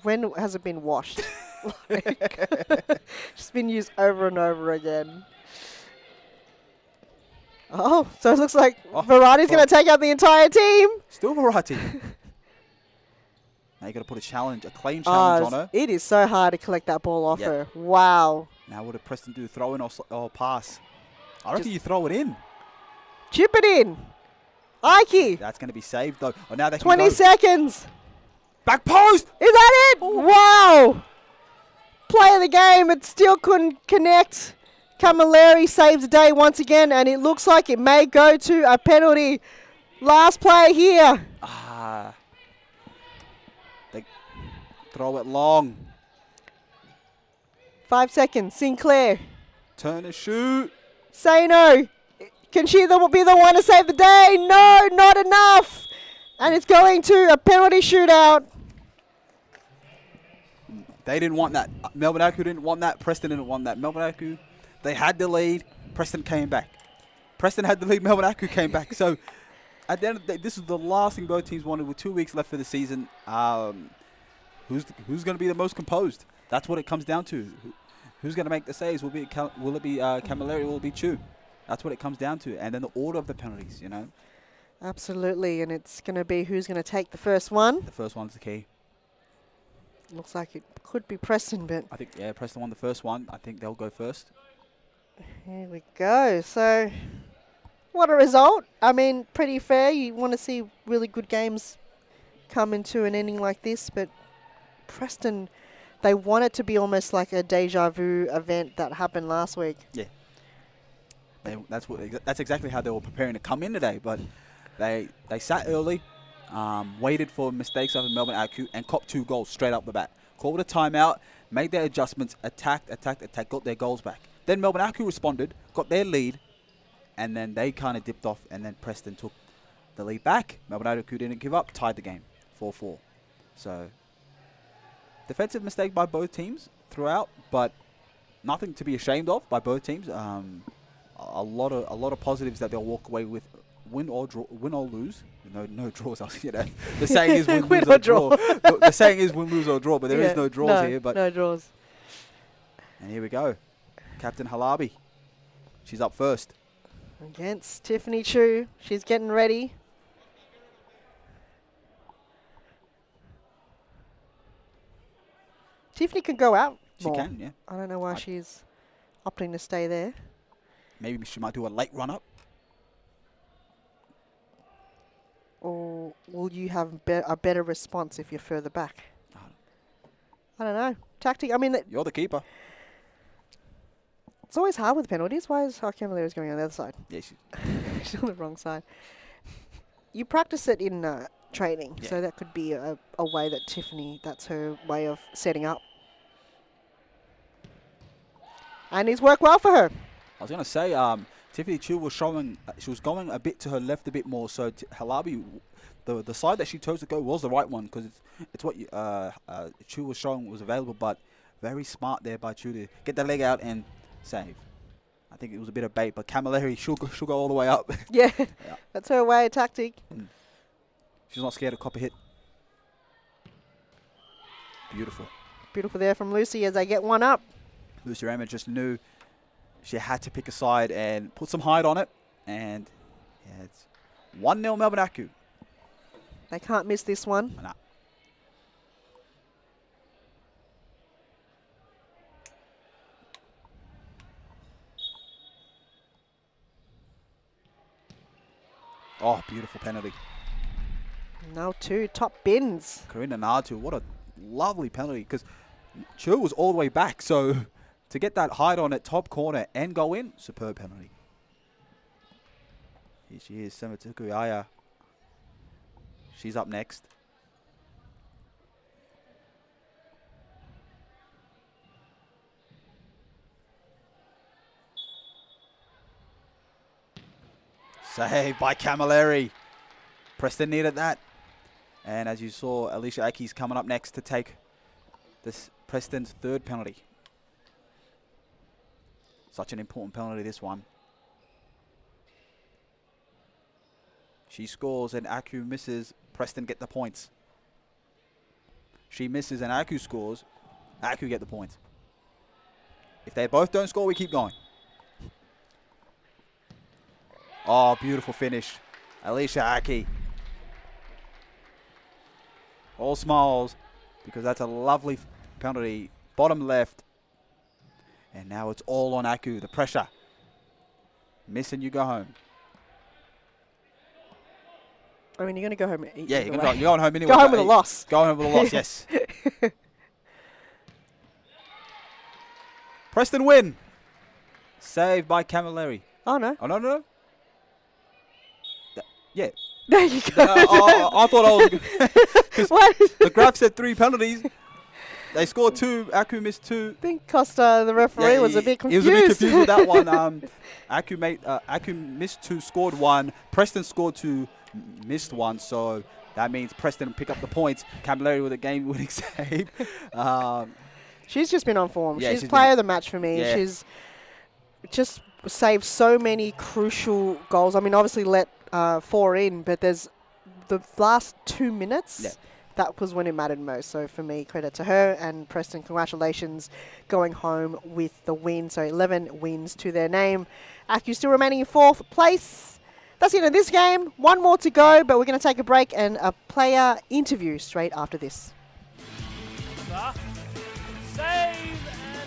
when has it been washed? Just been used over and over again. Oh, so it looks like Variety's going to take out the entire team. Still Variety. Now you got to put a clean challenge on her. It is so hard to collect that ball off her. Wow. Now what did Preston do? Throw in or pass? I reckon you throw it in. Chip it in. Aiki. That's going to be saved though. Oh, now they 20 seconds. Back post. Is that it? Ooh. Wow. Play of the game. It still couldn't connect. Camilleri saves the day once again, and it looks like it may go to a penalty. Last play here. They throw it long. 5 seconds. Sinclair. Turn and shoot. Say no. Can she be the one to save the day? No, not enough. And it's going to a penalty shootout. They didn't want that. Melbourne Aku didn't want that. Preston didn't want that. Melbourne Aku, they had the lead. Preston came back. Preston had the lead. Melbourne Aku came back. So at the end of the day, this is the last thing both teams wanted with 2 weeks left for the season. Who's going to be the most composed? That's what it comes down to. Who's going to make the saves? Will it be Camilleri or will it be Chu? That's what it comes down to. And then the order of the penalties, you know. Absolutely, and it's going to be who's going to take the first one. The first one's the key. Looks like it could be Preston, but I think, yeah, Preston won the first one. I think they'll go first. here we go. So, what a result. I mean, pretty fair. You want to see really good games come into an ending like this, but Preston, they want it to be almost like a deja vu event that happened last week. Yeah. That's exactly how they were preparing to come in today, but they sat early, waited for mistakes of Melbourne Aku, and copped 2 goals straight up the bat. Called a timeout, made their adjustments, attacked, got their goals back. Then Melbourne Aku responded, got their lead, and then they kind of dipped off, and then Preston took the lead back. Melbourne Aku didn't give up, tied the game, 4-4. So, defensive mistake by both teams throughout, but nothing to be ashamed of by both teams. A lot of positives that they'll walk away with, win or lose. No draws. You know, the saying is win, lose or draw. The saying is win, lose or draw, but there is no draws here. But no draws. And here we go, Captain Halabi. She's up first Against Tiffany Chu. She's getting ready. Tiffany can go out She more. can, yeah. I don't know why she's opting to stay there. Maybe she might do a late run up. Or will you have a better response if you're further back? I don't know. Tactic. I mean, You're the keeper. it's always hard with penalties. Why is Camilleri going on the other side? Yeah, She's on the wrong side. You practice it in training, Yeah. so that could be a way that Tiffany, that's her way of setting up. And it's worked well for her. I was going to say, Tiffany Chu was showing, she was going a bit to her left a bit more. So Halabi, the side that she chose to go was the right one, because it's what Chu was showing was available. But very smart there by Chu to get the leg out and save. I think it was a bit of bait, but Camilleri, she'll go all the way up. Yeah, Yeah. that's her way of tactic. She's not scared to cop a hit. Beautiful. Beautiful there from Lucy as they get one up. Lucy Raymond just knew she had to pick a side and put some height on it. And yeah, it's 1-0 Melbourne Aku. They can't miss this one. Nah. Oh, beautiful penalty. Now 2 top bins. Karina Natu, what a lovely penalty, because Chu was all the way back. So to get that height on it, top corner, and go in, superb penalty. Here she is, Semituku Aya. She's up next. Saved by Camilleri. Preston needed that. And as you saw, Alicia Aki's coming up next to take this Preston's 3rd penalty. Such an important penalty, this one. She scores and Aku misses. Preston get the points. She misses and Aku scores. Aku get the points. If they both don't score, we keep going. Oh, beautiful finish. Alicia Aki. All smiles, because that's a lovely penalty. Bottom left. And now it's all on Aku. The pressure. Miss and you go home. I mean, you're going to go home. Yeah, you're going home anyway. Go home with a loss. Go home with a loss, yes. Preston win. Saved by Camilleri. Oh, no. Oh, no. Yeah. There you go. I thought I was... Because What? the graph said 3 penalties. They scored 2. Aku missed 2. I think Costa, the referee, was a bit confused. He was a bit confused with that one. Aku missed 2, scored 1. Preston scored 2, missed 1. So that means Preston pick up the points. Camilleri with a game-winning save. She's just been on form. Yeah, she's she's player been- of the match for me. Yeah. She's just saved so many crucial goals. I mean, obviously let 4 in, but there's the last 2 minutes. Yeah. That was when it mattered most. So for me, credit to her, and Preston, congratulations going home with the win. So 11 wins to their name. Acu still remaining in 4th place. That's the end of this game. 1 more to go, but we're going to take a break and a player interview straight after this. Save and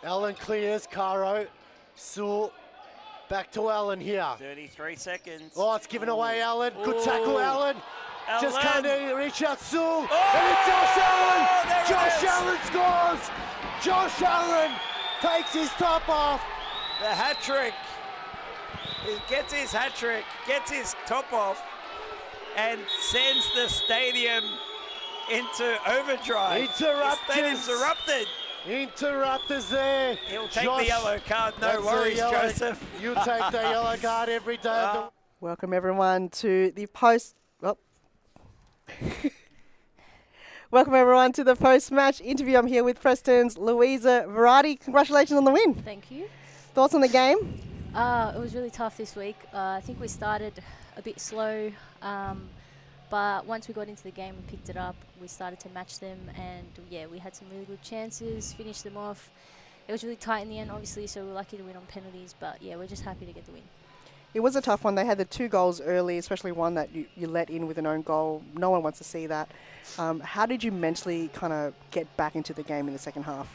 Ellen clears, Caro. Sewell, back to Ellen here. 33 seconds. Oh, it's given away, Ellen. Good tackle, Ooh. Ellen. Just Ellen. can't reach out, Sewell. Oh, And it's Josh Allen. there it Josh is. Allen scores. Josh Allen takes his top off. The hat trick. He gets his hat trick, gets his top off, and sends the stadium into overdrive. Interrupters. The stadium's erupted. Interrupters there. He'll take Josh, the yellow card, no that's a worries, yellow- Joseph. You take the yellow card every day of the Welcome everyone to the post. Oh. Welcome everyone to the post-match interview. I'm here with Preston's Louisa Verratti. Congratulations on the win. Thank you. Thoughts on the game? It was really tough this week. I think we started a bit slow, but once we got into the game, we picked it up. We started to match them, and yeah, we had some really good chances, finished them off. It was really tight in the end, obviously, so we were lucky to win on penalties, but yeah, we're just happy to get the win. It was a tough one. They had the 2 goals early, especially one that you let in with an own goal. No one wants to see that. How did you mentally kind of get back into the game in the second half?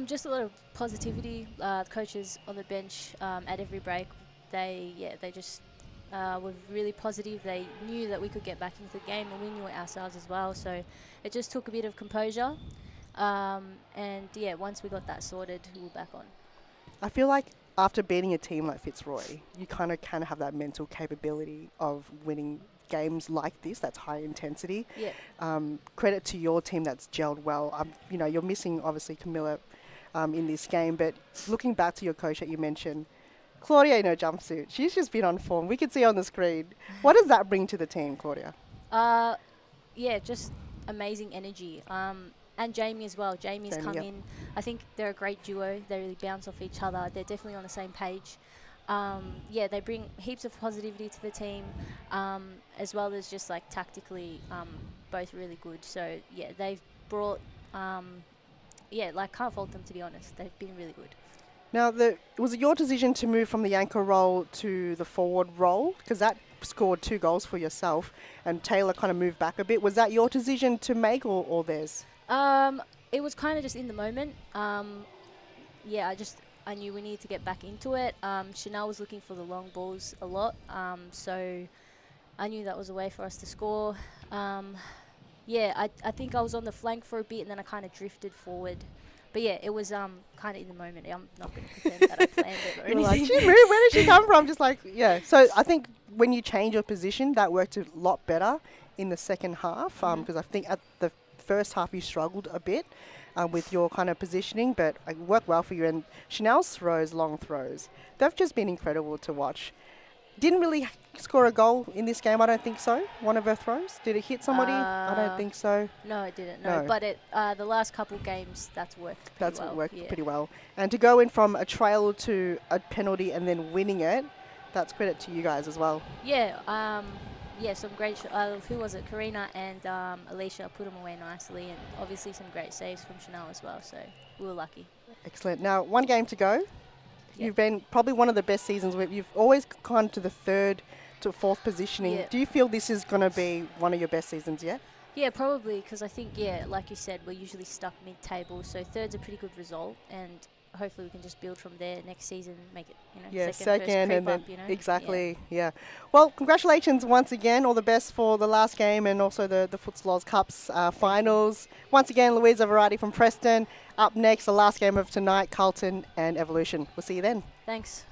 Just a lot of positivity. The coaches on the bench at every break, they just were really positive. They knew that we could get back into the game, and we knew it ourselves as well. So it just took a bit of composure. And yeah, once we got that sorted, we were back on. I feel like after beating a team like Fitzroy, you kind of have that mental capability of winning games like this. That's high intensity. Yeah. Credit to your team that's gelled well. You know, you're missing obviously Camilla in this game, but looking back to your coach that you mentioned, Claudia in her jumpsuit, she's just been on form. We could see on the screen. What does that bring to the team, Claudia? Yeah, just amazing energy. And Jamie as well. Jamie's Jamie, come yep. in. I think they're a great duo. They really bounce off each other. They're definitely on the same page. Yeah, they bring heaps of positivity to the team, as well as just like tactically, both really good. So yeah, they've brought, yeah, like can't fault them, to be honest. They've been really good. Now, was it your decision to move from the anchor role to the forward role? Because that scored 2 goals for yourself, and Taylor kind of moved back a bit. Was that your decision to make, or theirs? It was kind of just in the moment. Yeah, I knew we needed to get back into it. Chanel was looking for the long balls a lot, so I knew that was a way for us to score. Yeah, I think I was on the flank for a bit, and then I kind of drifted forward. But yeah, it was kind of in the moment. I'm not going to pretend that I planned it or You were like, anything. she moved, where did she come from? Just like, yeah. So I think when you change your position, that worked a lot better in the second half, because I think at the first half you struggled a bit with your kind of positioning, but it worked well for you. And Chanel's throws, long throws, they've just been incredible to watch. Didn't really score a goal in this game, I don't think so. One of her throws, did it hit somebody? I don't think so. No, it didn't. No, but the last couple games, that's worked pretty well. That's worked yeah. pretty well. And to go in from a trail to a penalty and then winning it, that's credit to you guys as well. Yeah, yeah, some great, who was it? Karina and Alicia put them away nicely, and obviously some great saves from Chanel as well, so we were lucky. Excellent. Now, 1 game to go. Yep. You've been probably one of the best seasons where you've always gone to the 3rd to 4th positioning. Yeah. Do you feel this is going to be one of your best seasons yet? Yeah, probably, because I think, yeah, like you said, we're usually stuck mid-table, so 3rd's a pretty good result, and hopefully we can just build from there next season, make it, Yeah, second first, creep and then up, exactly, yeah. Well, congratulations once again. All the best for the last game and also the Futsal Cups finals. Once again, Louisa Variety from Preston. Up next, the last game of tonight, Carlton and Evolution. We'll see you then. Thanks.